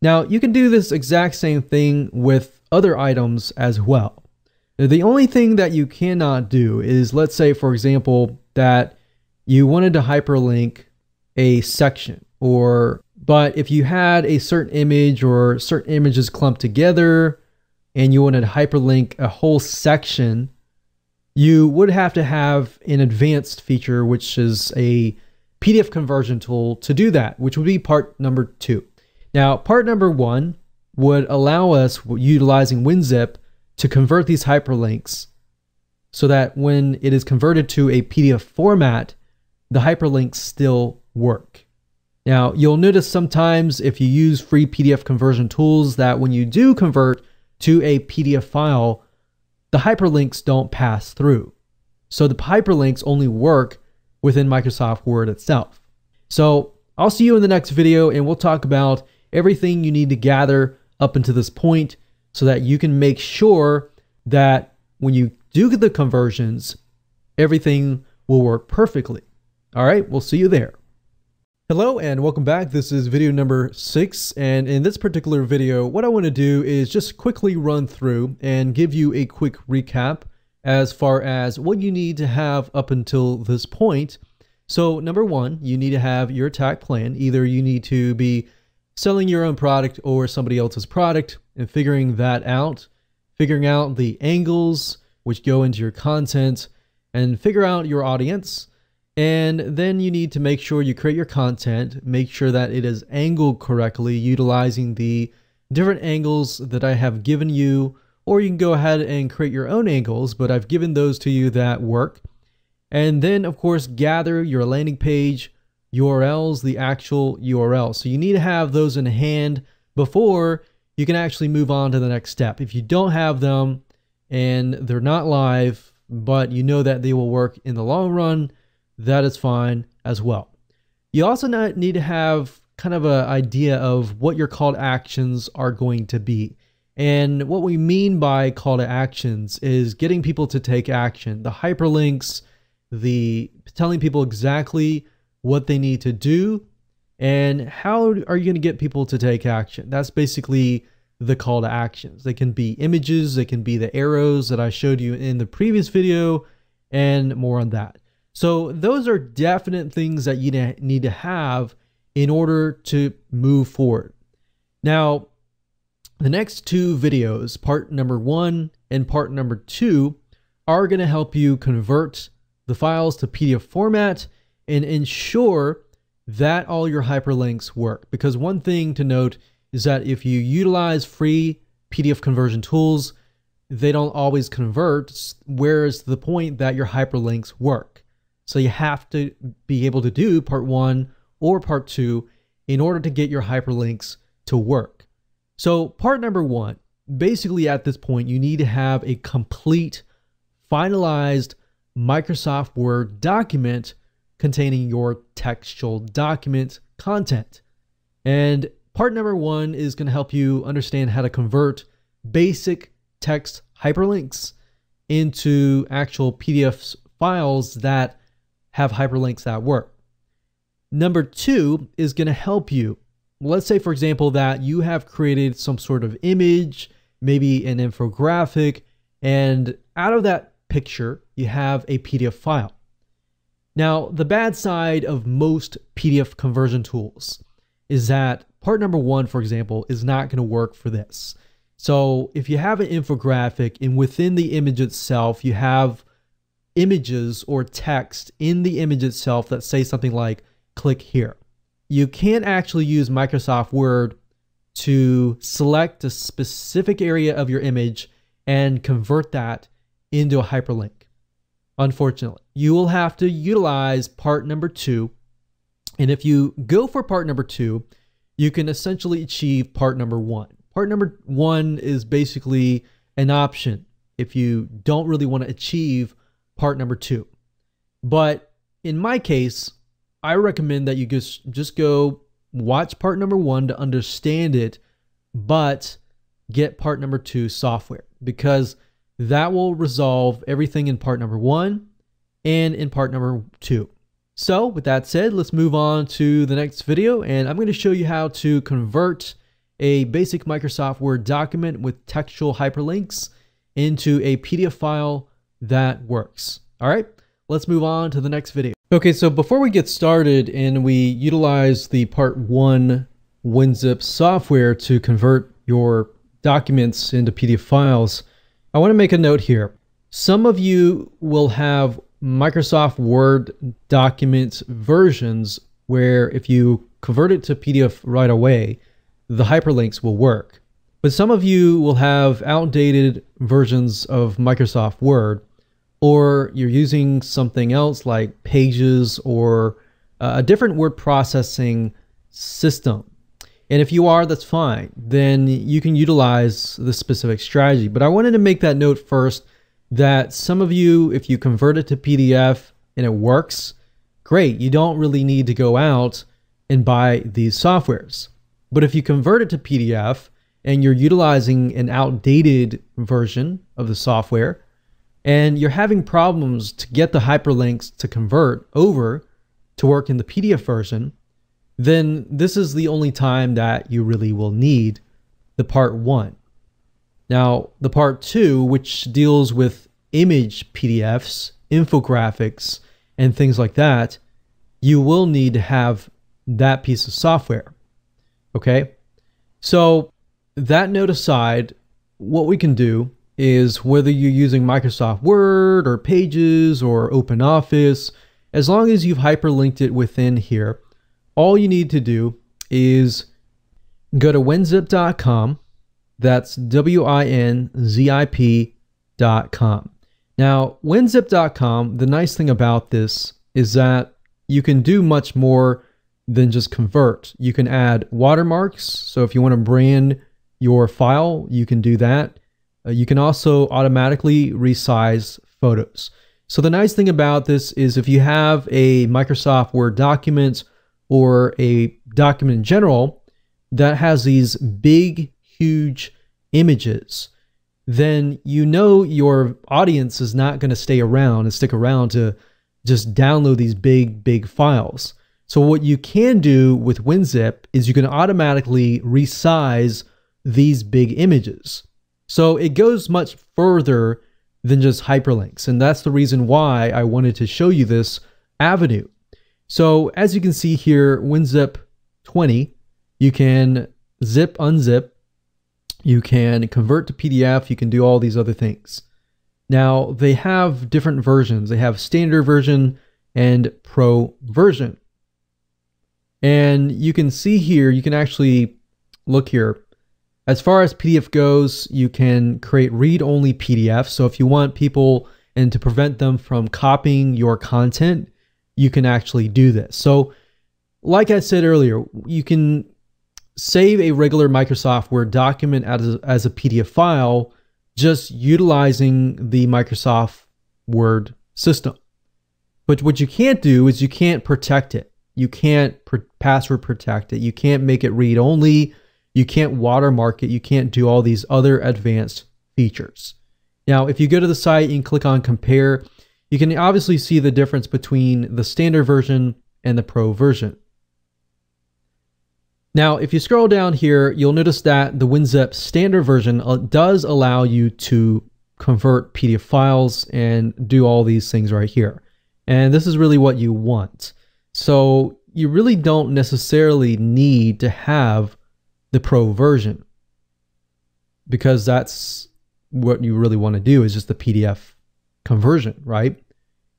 Now, you can do this exact same thing with other items as well. The only thing that you cannot do is, let's say, for example, that you wanted to hyperlink a section, but if you had a certain image or certain images clumped together and you wanted to hyperlink a whole section, you would have to have an advanced feature, which is a PDF conversion tool to do that, which would be part number 2. Now, part number 1 would allow us, utilizing Winzip, to convert these hyperlinks so that when it is converted to a PDF format, the hyperlinks still work. Now, you'll notice sometimes if you use free PDF conversion tools that when you do convert to a PDF file, the hyperlinks don't pass through. So the hyperlinks only work within Microsoft Word itself. So I'll see you in the next video, and we'll talk about everything you need to gather up until this point so that you can make sure that when you do the conversions, everything will work perfectly. All right, we'll see you there. Hello and welcome back. This is video number 6, and in this particular video, what I want to do is just quickly run through and give you a quick recap as far as what you need to have up until this point. So number 1, you need to have your attack plan. Either you need to be selling your own product or somebody else's product and figuring that out, figuring out the angles which go into your content, and figure out your audience. And then you need to make sure you create your content, make sure that it is angled correctly, utilizing the different angles that I have given you, or you can go ahead and create your own angles, but I've given those to you that work. And then of course, gather your landing page URLs, the actual URL. So you need to have those in hand before you can actually move on to the next step. If you don't have them and they're not live, but you know that they will work in the long run, that is fine as well. You also need to have kind of an idea of what your call to actions are going to be. And what we mean by call to actions is getting people to take action. The hyperlinks, the telling people exactly what they need to do, and how are you going to get people to take action. That's basically the call to actions. They can be images, they can be the arrows that I showed you in the previous video, and more on that. So those are definite things that you need to have in order to move forward. Now, the next 2 videos, part number 1 and part number 2, are going to help you convert the files to PDF format and ensure that all your hyperlinks work. Because one thing to note is that if you utilize free PDF conversion tools, they don't always convert, whereas to the point that your hyperlinks work. So you have to be able to do part 1 or part 2 in order to get your hyperlinks to work. So part number 1, basically at this point, you need to have a complete, finalized Microsoft Word document containing your textual document content. And part number 1 is going to help you understand how to convert basic text hyperlinks into actual PDF files that have hyperlinks that work. Number 2 is going to help you. Let's say, for example, that you have created some sort of image, maybe an infographic, and out of that picture, you have a PDF file. Now, the bad side of most PDF conversion tools is that part number 1, for example, is not going to work for this. So if you have an infographic and within the image itself, you have images or text in the image itself that say something like, click here. You can't actually use Microsoft Word to select a specific area of your image and convert that into a hyperlink. Unfortunately, you will have to utilize part number 2. And if you go for part number 2, you can essentially achieve part number 1. Part number 1 is basically an option if you don't really want to achieve part number 2. But in my case, I recommend that you just go watch part number 1 to understand it, but get part number 2 software, because that will resolve everything in part number 1 and in part number 2. So with that said, let's move on to the next video, and I'm going to show you how to convert a basic Microsoft Word document with textual hyperlinks into a PDF file that works. All right, let's move on to the next video. Okay, so before we get started and we utilize the part 1 Winzip software to convert your documents into PDF files, I want to make a note here. Some of you will have Microsoft Word document versions where if you convert it to PDF right away, the hyperlinks will work. But some of you will have outdated versions of Microsoft Word, or you're using something else like Pages or a different word processing system. And if you are, that's fine. Then you can utilize the specific strategy. But I wanted to make that note first that some of you, if you convert it to PDF and it works, great. You don't really need to go out and buy these softwares. But if you convert it to PDF and you're utilizing an outdated version of the software and you're having problems to get the hyperlinks to convert over to work in the PDF version, then this is the only time that you really will need the part 1. Now, the part 2, which deals with image PDFs, infographics, and things like that, you will need to have that piece of software. Okay? So, that note aside, what we can do is whether you're using Microsoft Word or Pages or OpenOffice, as long as you've hyperlinked it within here, all you need to do is go to winzip.com. That's WINZIP.com. Now, winzip.com, the nice thing about this is that you can do much more than just convert. You can add watermarks. So if you want to brand your file, you can do that. You can also automatically resize photos. So the nice thing about this is if you have a Microsoft Word document or a document in general that has these big, huge images, then you know your audience is not going to stay around and stick around to just download these big files. So what you can do with Winzip is you can automatically resize these big images. So it goes much further than just hyperlinks. And that's the reason why I wanted to show you this avenue. So as you can see here, Winzip 20, you can zip, unzip, you can convert to PDF, you can do all these other things. Now they have different versions. They have standard version and pro version. And you can see here, you can actually look here. As far as PDF goes, you can create read-only PDFs. So if you want people and to prevent them from copying your content, you can actually do this. So like I said earlier, you can save a regular Microsoft Word document as a PDF file just utilizing the Microsoft Word system. But what you can't do is you can't protect it. You can't password protect it. You can't make it read-only. You can't watermark it. You can't do all these other advanced features. Now, if you go to the site and click on compare, you can obviously see the difference between the standard version and the pro version. Now, if you scroll down here, you'll notice that the Winzip standard version does allow you to convert PDF files and do all these things right here. And this is really what you want. So you really don't necessarily need to have the pro version, because that's what you really want to do is just the PDF conversion, right?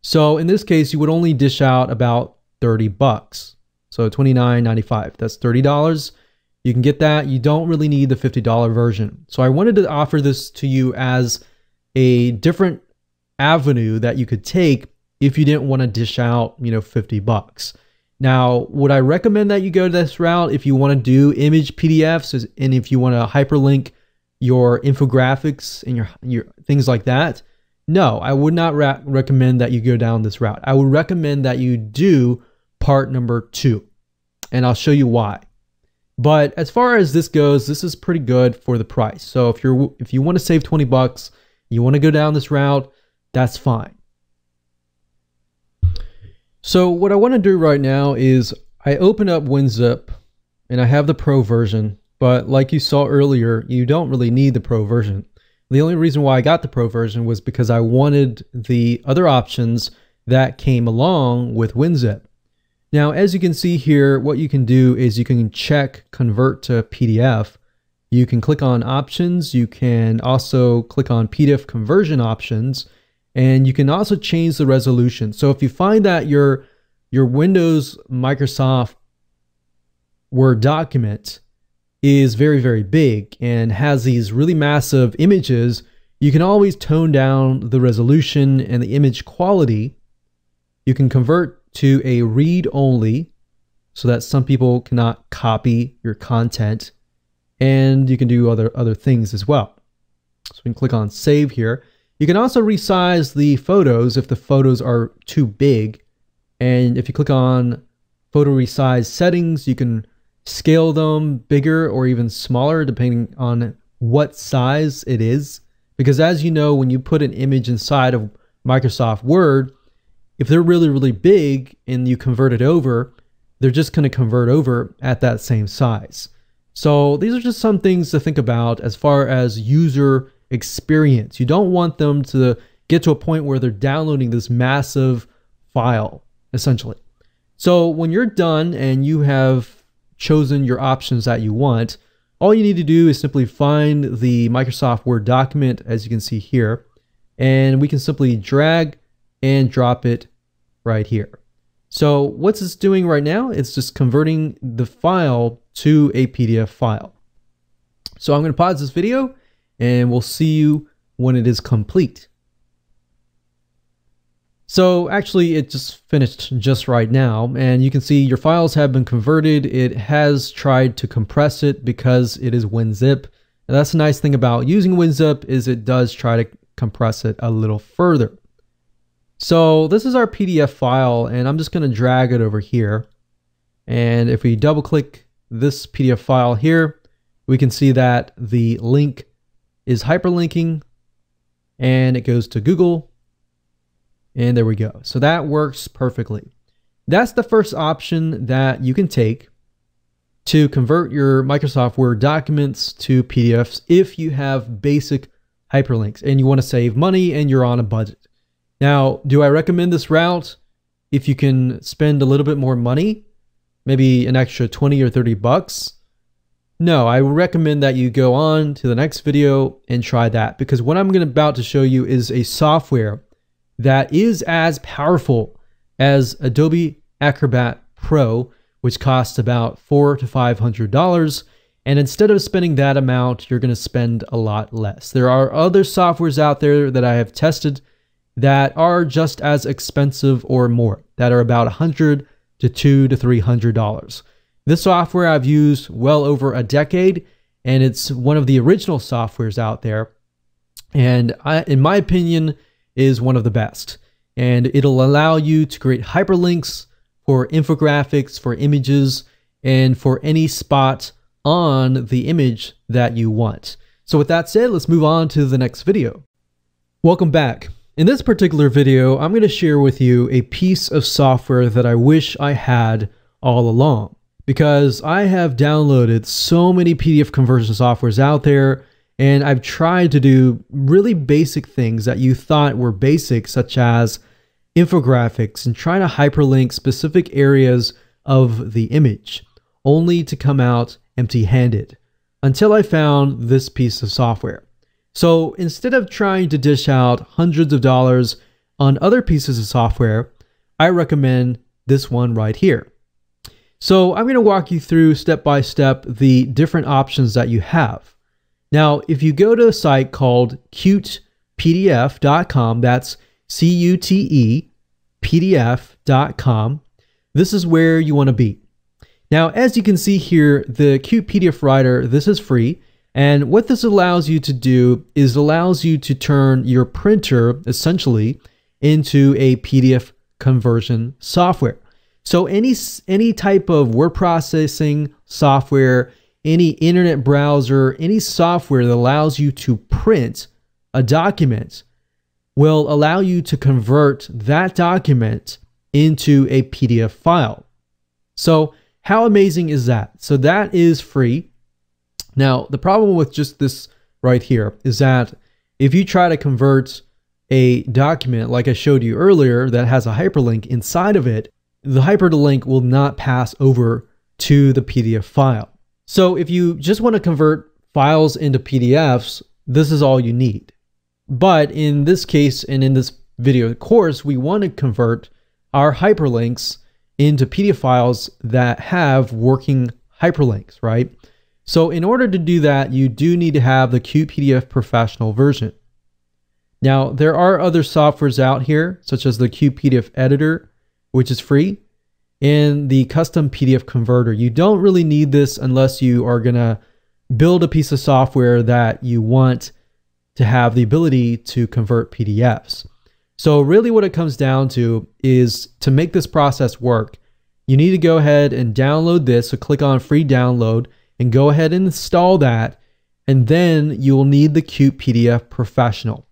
So in this case, you would only dish out about 30 bucks. So $29.95, that's $30. You can get that. You don't really need the $50 version. So I wanted to offer this to you as a different avenue that you could take if you didn't want to dish out, 50 bucks. Now, would I recommend that you go this route if you want to do image PDFs and if you want to hyperlink your infographics and your things like that? No, I would not recommend that you go down this route. I would recommend that you do part number 2, and I'll show you why. But as far as this goes, this is pretty good for the price. So if you want to save 20 bucks, you want to go down this route, that's fine. So what I want to do right now is I open up Winzip and I have the pro version, but like you saw earlier, you don't really need the pro version. The only reason why I got the pro version was because I wanted the other options that came along with Winzip. Now, as you can see here, what you can do is you can check convert to PDF. You can click on options. You can also click on PDF conversion options. And you can also change the resolution. So if you find that your Windows Microsoft Word document is very, very big and has these really massive images, you can always tone down the resolution and the image quality. You can convert to a read-only. so that some people cannot copy your content, and you can do other things as well. So we can click on save here. You can also resize the photos if the photos are too big. And if you click on photo resize settings, you can scale them bigger or even smaller depending on what size it is. Because as you know, when you put an image inside of Microsoft Word, if they're really, really big and you convert it over, they're just going to convert over at that same size. So these are just some things to think about as far as user experience. You don't want them to get to a point where they're downloading this massive file, essentially. So when you're done and you have chosen your options that you want, all you need to do is simply find the Microsoft Word document, as you can see here, and we can simply drag and drop it right here. So what's this doing right now? It's just converting the file to a PDF file. So I'm going to pause this video and we'll see you when it is complete. So actually it just finished just right now, and you can see your files have been converted. It has tried to compress it because it is Winzip. And that's the nice thing about using Winzip, is it does try to compress it a little further. So this is our PDF file, and I'm just going to drag it over here. And if we double click this PDF file here, we can see that the link is hyperlinking and it goes to Google. And there we go. So that works perfectly. That's the first option that you can take to convert your Microsoft Word documents to PDFs if you have basic hyperlinks and you want to save money and you're on a budget. Now, do I recommend this route if you can spend a little bit more money, maybe an extra 20 or 30 bucks? No, I would recommend that you go on to the next video and try that, because what I'm about to show you is a software that is as powerful as Adobe Acrobat Pro, which costs about $400 to $500. And instead of spending that amount, you're going to spend a lot less. There are other softwares out there that I have tested that are just as expensive or more, that are about $100 to $200 to $300. This software I've used well over a decade, and it's one of the original softwares out there. And in my opinion, is one of the best. And it'll allow you to create hyperlinks for infographics, for images, and for any spot on the image that you want. So with that said, let's move on to the next video. Welcome back. In this particular video, I'm going to share with you a piece of software that I wish I had all along, because I have downloaded so many PDF conversion softwares out there, and I've tried to do really basic things that you thought were basic, such as infographics and trying to hyperlink specific areas of the image, only to come out empty-handed, until I found this piece of software. So instead of trying to dish out hundreds of dollars on other pieces of software, I recommend this one right here. So I'm going to walk you through step by step the different options that you have. Now, if you go to a site called cutepdf.com, that's CUTE PDF.com, this is where you want to be. Now, as you can see here, the Qt PDF Writer, this is free. And what this allows you to do is allows you to turn your printer essentially into a PDF conversion software. So any type of word processing software, any internet browser, any software that allows you to print a document will allow you to convert that document into a PDF file. So how amazing is that? So that is free. Now, the problem with just this right here is that if you try to convert a document like I showed you earlier that has a hyperlink inside of it, the hyperlink will not pass over to the PDF file. So if you just want to convert files into PDFs, this is all you need. But in this case, and in this video course, we want to convert our hyperlinks into PDF files that have working hyperlinks, right? So in order to do that, you do need to have the Qt PDF Professional version. Now, there are other softwares out here, such as the Qt PDF Editor, which is free. in the custom PDF converter. You don't really need this unless you are going to build a piece of software that you want to have the ability to convert PDFs. So really what it comes down to is, to make this process work, you need to go ahead and download this. So click on free download and go ahead and install that. And then you will need the Qt PDF Professional.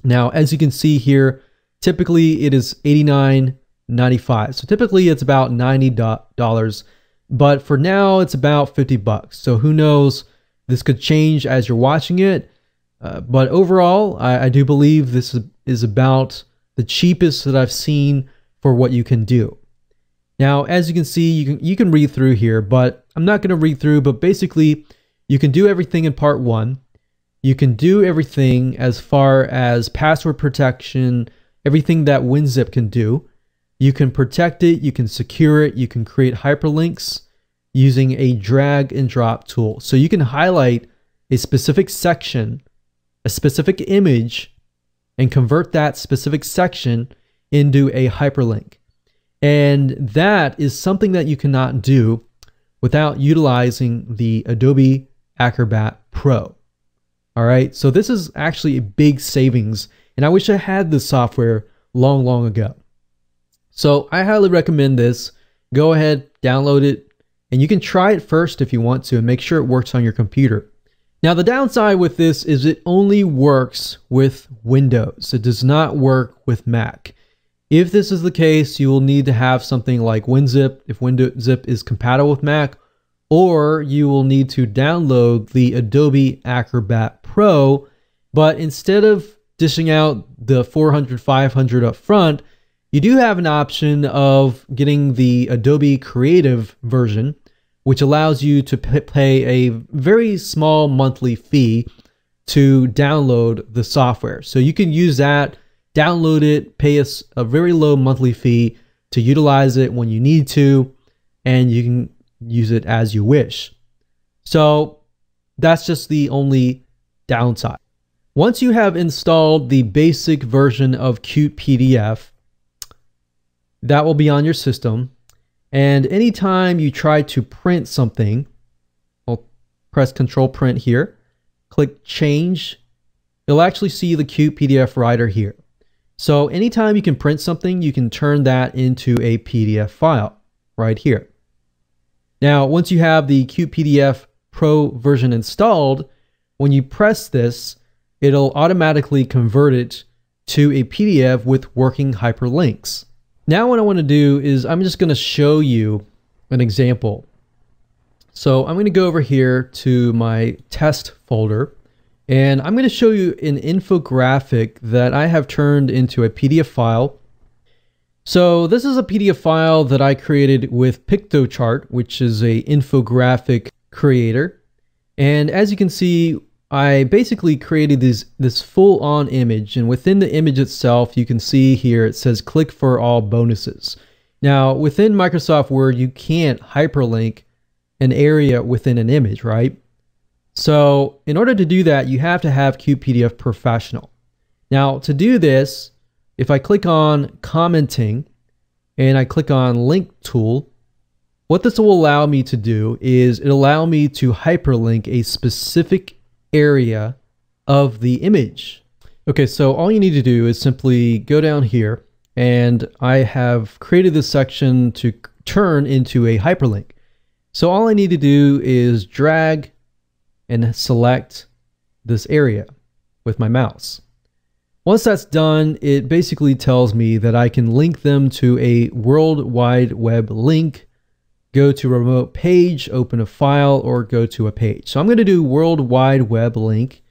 Now, as you can see here, typically it is $89.95. So typically it's about $90, but for now it's about $50. So who knows, this could change as you're watching it. But overall, I do believe this is about the cheapest that I've seen for what you can do. Now, as you can see, you can read through here, but I'm not going to read through, but basically you can do everything in part 1. You can do everything as far as password protection, everything that Winzip can do. You can protect it, you can secure it, you can create hyperlinks using a drag and drop tool. So you can highlight a specific section, a specific image, and convert that specific section into a hyperlink. And that is something that you cannot do without utilizing the Adobe Acrobat Pro. All right, so this is actually a big savings, and I wish I had this software long ago. So I highly recommend this. Go ahead, download it, and you can try it first if you want to and make sure it works on your computer. Now, the downside with this is it only works with Windows. It does not work with Mac. If this is the case, you will need to have something like Winzip if Winzip is compatible with Mac, or you will need to download the Adobe Acrobat Pro. But instead of dishing out the $400, $500 up front, you do have an option of getting the Adobe Creative version, which allows you to pay a very small monthly fee to download the software. So you can use that, download it, pay us a very low monthly fee to utilize it when you need to, and you can use it as you wish. So that's just the only downside. Once you have installed the basic version of Qt PDF, that will be on your system. And anytime you try to print something, I'll press Control Print here, click Change, you'll actually see the Qt PDF Writer here. So anytime you can print something, you can turn that into a PDF file right here. Now, once you have the Qt PDF Pro version installed, when you press this, it'll automatically convert it to a PDF with working hyperlinks. Now what I want to do is I'm just going to show you an example. So I'm going to go over here to my test folder, and I'm going to show you an infographic that I have turned into a PDF file. So this is a PDF file that I created with Piktochart, which is a infographic creator. And as you can see, I basically created this full-on image, and within the image itself, you can see here it says click for all bonuses. Now, within Microsoft Word, you can't hyperlink an area within an image, right? So in order to do that, you have to have Qt PDF Professional. Now, to do this, if I click on commenting and I click on link tool, what this will allow me to do is it'll allow me to hyperlink a specific area of the image. Okay, so all you need to do is simply go down here, and I have created this section to turn into a hyperlink. So all I need to do is drag and select this area with my mouse. Once that's done, it basically tells me that I can link them to a World Wide Web link, go to a remote page, open a file, or go to a page. So I'm going to do World Wide Web link,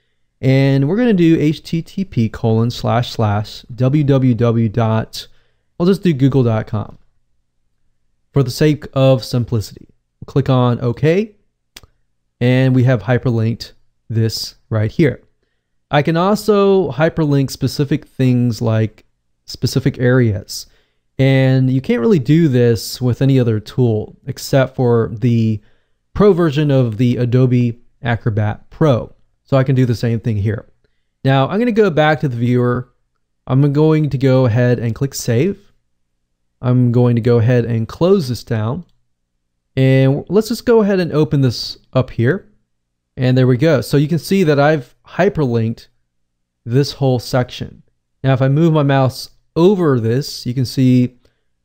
and we're going to do http://www. I'll just do google.com for the sake of simplicity. Click on OK, and we have hyperlinked this right here. I can also hyperlink specific things like specific areas. And you can't really do this with any other tool except for the Pro version of the Adobe Acrobat Pro. So I can do the same thing here. Now I'm going to go back to the viewer. I'm going to go ahead and click Save. I'm going to go ahead and close this down. And let's just go ahead and open this up here. And there we go. So you can see that I've hyperlinked this whole section. Now, if I move my mouse over this, you can see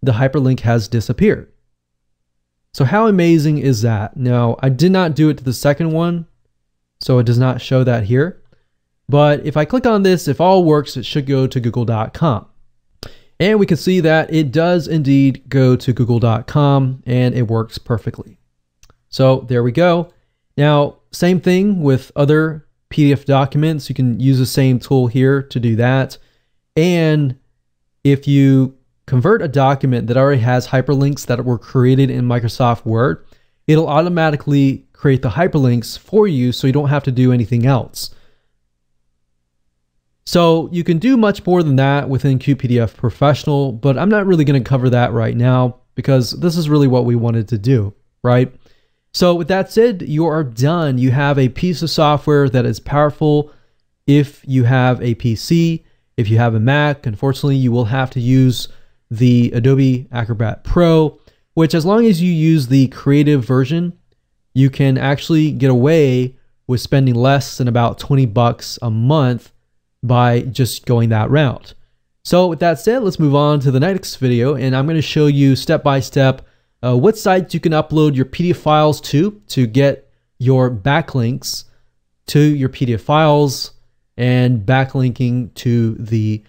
the hyperlink has disappeared. So how amazing is that? Now, I did not do it to the second one, so it does not show that here. But if I click on this, if all works, it should go to google.com. And we can see that it does indeed go to google.com and it works perfectly. So there we go. Now, same thing with other PDF documents. You can use the same tool here to do that. And if you convert a document that already has hyperlinks that were created in Microsoft Word, it'll automatically create the hyperlinks for you so you don't have to do anything else. So you can do much more than that within QPDF Professional, but I'm not really going to cover that right now because this is really what we wanted to do, right? So with that said, you are done. You have a piece of software that is powerful if you have a PC. If you have a Mac, unfortunately, you will have to use the Adobe Acrobat Pro, which as long as you use the creative version, you can actually get away with spending less than about $20 a month by just going that route. So with that said, let's move on to the next video, and I'm going to show you step by step what sites you can upload your PDF files to get your backlinks to your PDF files and backlinking to the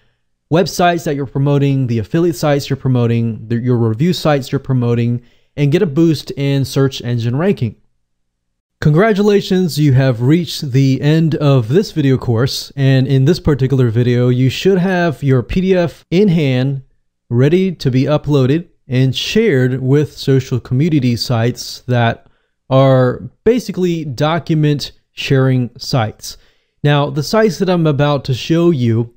websites that you're promoting, the affiliate sites you're promoting, your review sites you're promoting, and get a boost in search engine ranking. Congratulations, you have reached the end of this video course, and in this particular video, you should have your PDF in hand, ready to be uploaded and shared with social community sites that are basically document sharing sites. Now, the sites that I'm about to show you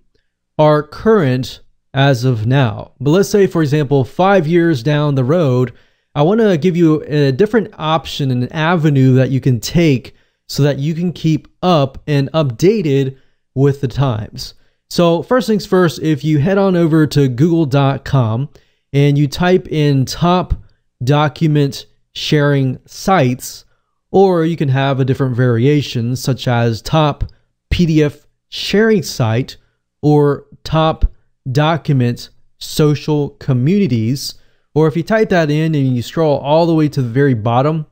are current as of now, but let's say, for example, 5 years down the road, I want to give you a different option and an avenue that you can take so that you can keep up and updated with the times. So first things first, if you head on over to google.com and you type in top document sharing sites, or you can have a different variation such as top PDF sharing site or top document social communities. Or if you type that in and you scroll all the way to the very bottom,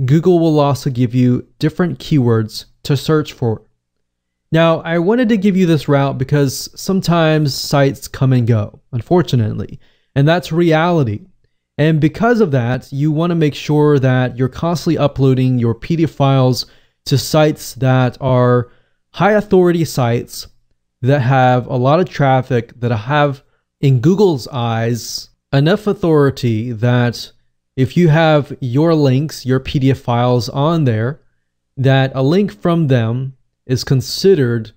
Google will also give you different keywords to search for. Now, I wanted to give you this route because sometimes sites come and go, unfortunately, and that's reality. And because of that, you want to make sure that you're constantly uploading your PDF files to sites that are high authority sites that have a lot of traffic, that have, in Google's eyes, enough authority that if you have your links, your PDF files on there, that a link from them is considered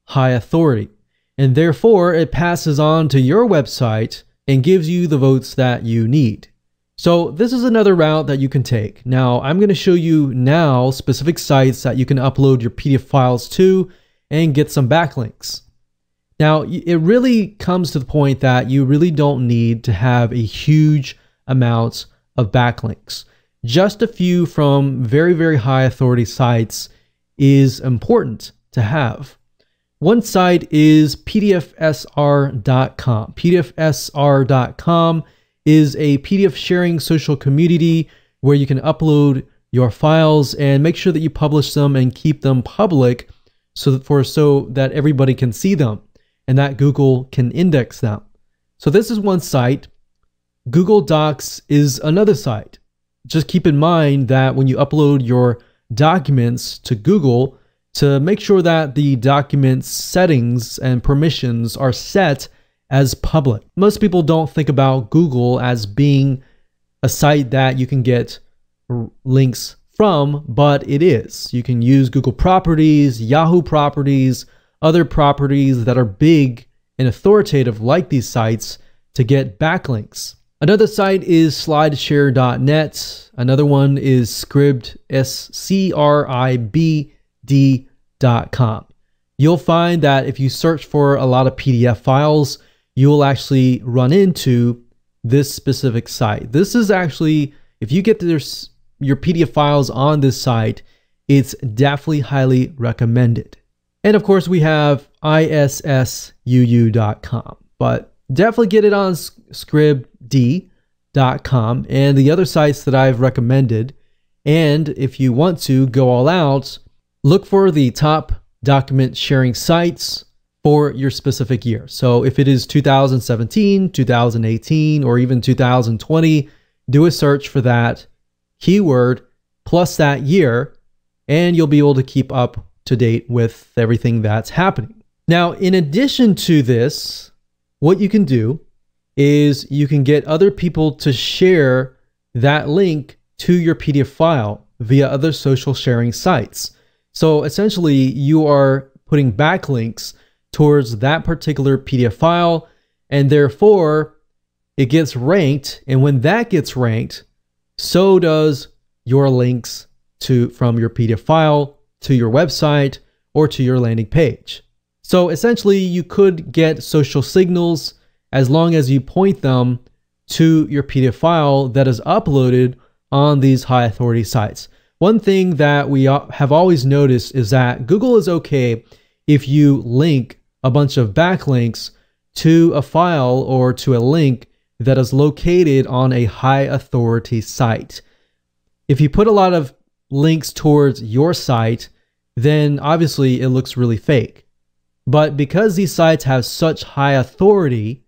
high authority. And therefore, it passes on to your website and gives you the votes that you need. So this is another route that you can take. Now, I'm going to show you now specific sites that you can upload your PDF files to and get some backlinks. Now, it really comes to the point that you really don't need to have a huge amount of backlinks. Just a few from very, very high authority sites is important to have. One site is pdfsr.com. pdfsr.com is a PDF sharing social community where you can upload your files and make sure that you publish them and keep them public so that everybody can see them and that Google can index them. So this is one site. Google Docs is another site. Just keep in mind that when you upload your documents to Google, to make sure that the document settings and permissions are set as public. Most people don't think about Google as being a site that you can get links from, but it is. You can use Google properties, Yahoo properties, other properties that are big and authoritative like these sites to get backlinks. Another site is slideshare.net. Another one is Scribd, SCRIBD.com. You'll find that if you search for a lot of PDF files, you'll actually run into this specific site. This is actually, if you get your PDF files on this site, it's definitely highly recommended. And of course, we have issuu.com, but definitely get it on scribd.com and the other sites that I've recommended. And if you want to go all out, look for the top document sharing sites for your specific year. So if it is 2017, 2018, or even 2020, do a search for that keyword plus that year, and you'll be able to keep up to date with everything that's happening. Now, in addition to this, what you can do is you can get other people to share that link to your PDF file via other social sharing sites. So essentially, you are putting backlinks towards that particular PDF file, and therefore it gets ranked. And when that gets ranked, so does your links from your PDF file to your website or to your landing page. So essentially, you could get social signals as long as you point them to your PDF file that is uploaded on these high authority sites. One thing that we have always noticed is that Google is okay if you link a bunch of backlinks to a file or to a link that is located on a high authority site. If you put a lot of links towards your site, then obviously it looks really fake. But because these sites have such high authority,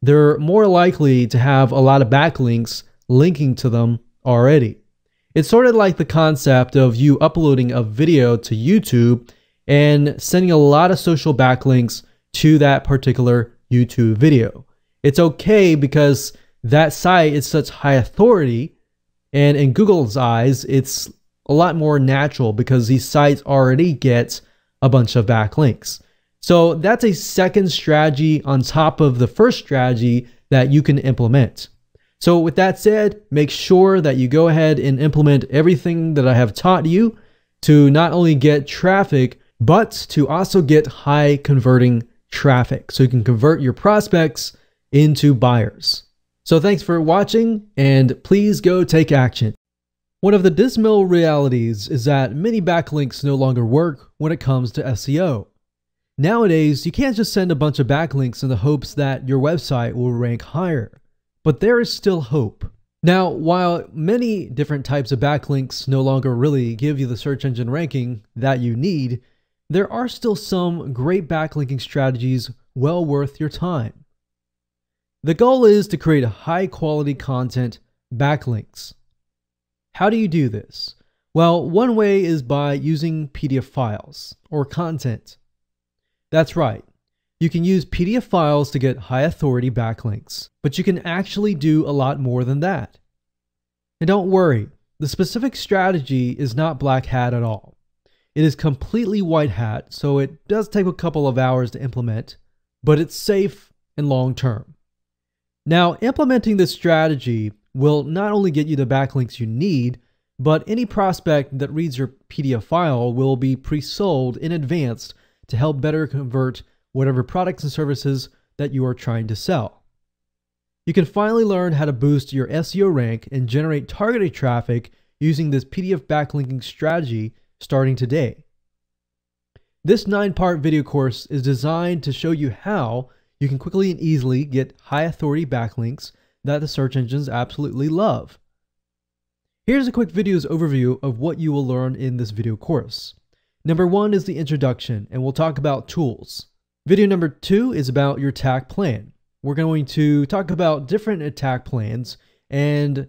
they're more likely to have a lot of backlinks linking to them already. It's sort of like the concept of you uploading a video to YouTube and sending a lot of social backlinks to that particular YouTube video. It's okay because that site is such high authority, and in Google's eyes, it's a lot more natural because these sites already get a bunch of backlinks. So that's a second strategy on top of the first strategy that you can implement. So with that said, make sure that you go ahead and implement everything that I have taught you to not only get traffic, but to also get high converting traffic so you can convert your prospects into buyers. So thanks for watching, and please go take action. One of the dismal realities is that many backlinks no longer work when it comes to SEO. Nowadays, you can't just send a bunch of backlinks in the hopes that your website will rank higher, but there is still hope. Now, while many different types of backlinks no longer really give you the search engine ranking that you need, there are still some great backlinking strategies well worth your time. The goal is to create high quality content backlinks. How do you do this? Well, one way is by using PDF files or content. That's right. You can use PDF files to get high authority backlinks, but you can actually do a lot more than that. And don't worry, the specific strategy is not black hat at all. It is completely white hat, so it does take a couple of hours to implement, but it's safe and long term. Now, implementing this strategy will not only get you the backlinks you need, but any prospect that reads your PDF file will be pre-sold in advance to help better convert whatever products and services that you are trying to sell. You can finally learn how to boost your SEO rank and generate targeted traffic using this PDF backlinking strategy starting today. This 9-part video course is designed to show you how you can quickly and easily get high authority backlinks that the search engines absolutely love. Here's a quick video's overview of what you will learn in this video course. Number 1 is the introduction, and we'll talk about tools. Video number 2 is about your attack plan. We're going to talk about different attack plans, and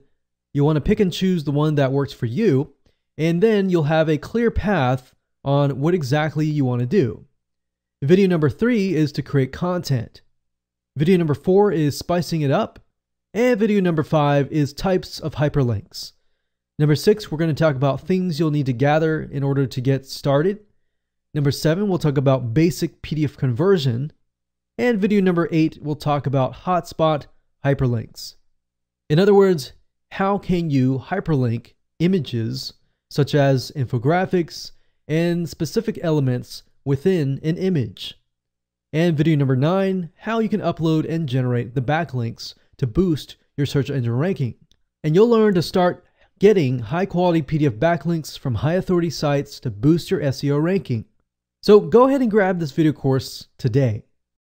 you'll want to pick and choose the one that works for you, and then you'll have a clear path on what exactly you want to do. Video number 3 is to create content. Video number 4 is spicing it up, and video number 5 is types of hyperlinks. Number 6, we're going to talk about things you'll need to gather in order to get started. Number 7, we'll talk about basic PDF conversion. And video number 8, we'll talk about hotspot hyperlinks. In other words, how can you hyperlink images such as infographics and specific elements within an image. And video number 9, how you can upload and generate the backlinks to boost your search engine ranking. And you'll learn to start getting high-quality PDF backlinks from high-authority sites to boost your SEO ranking. So go ahead and grab this video course today.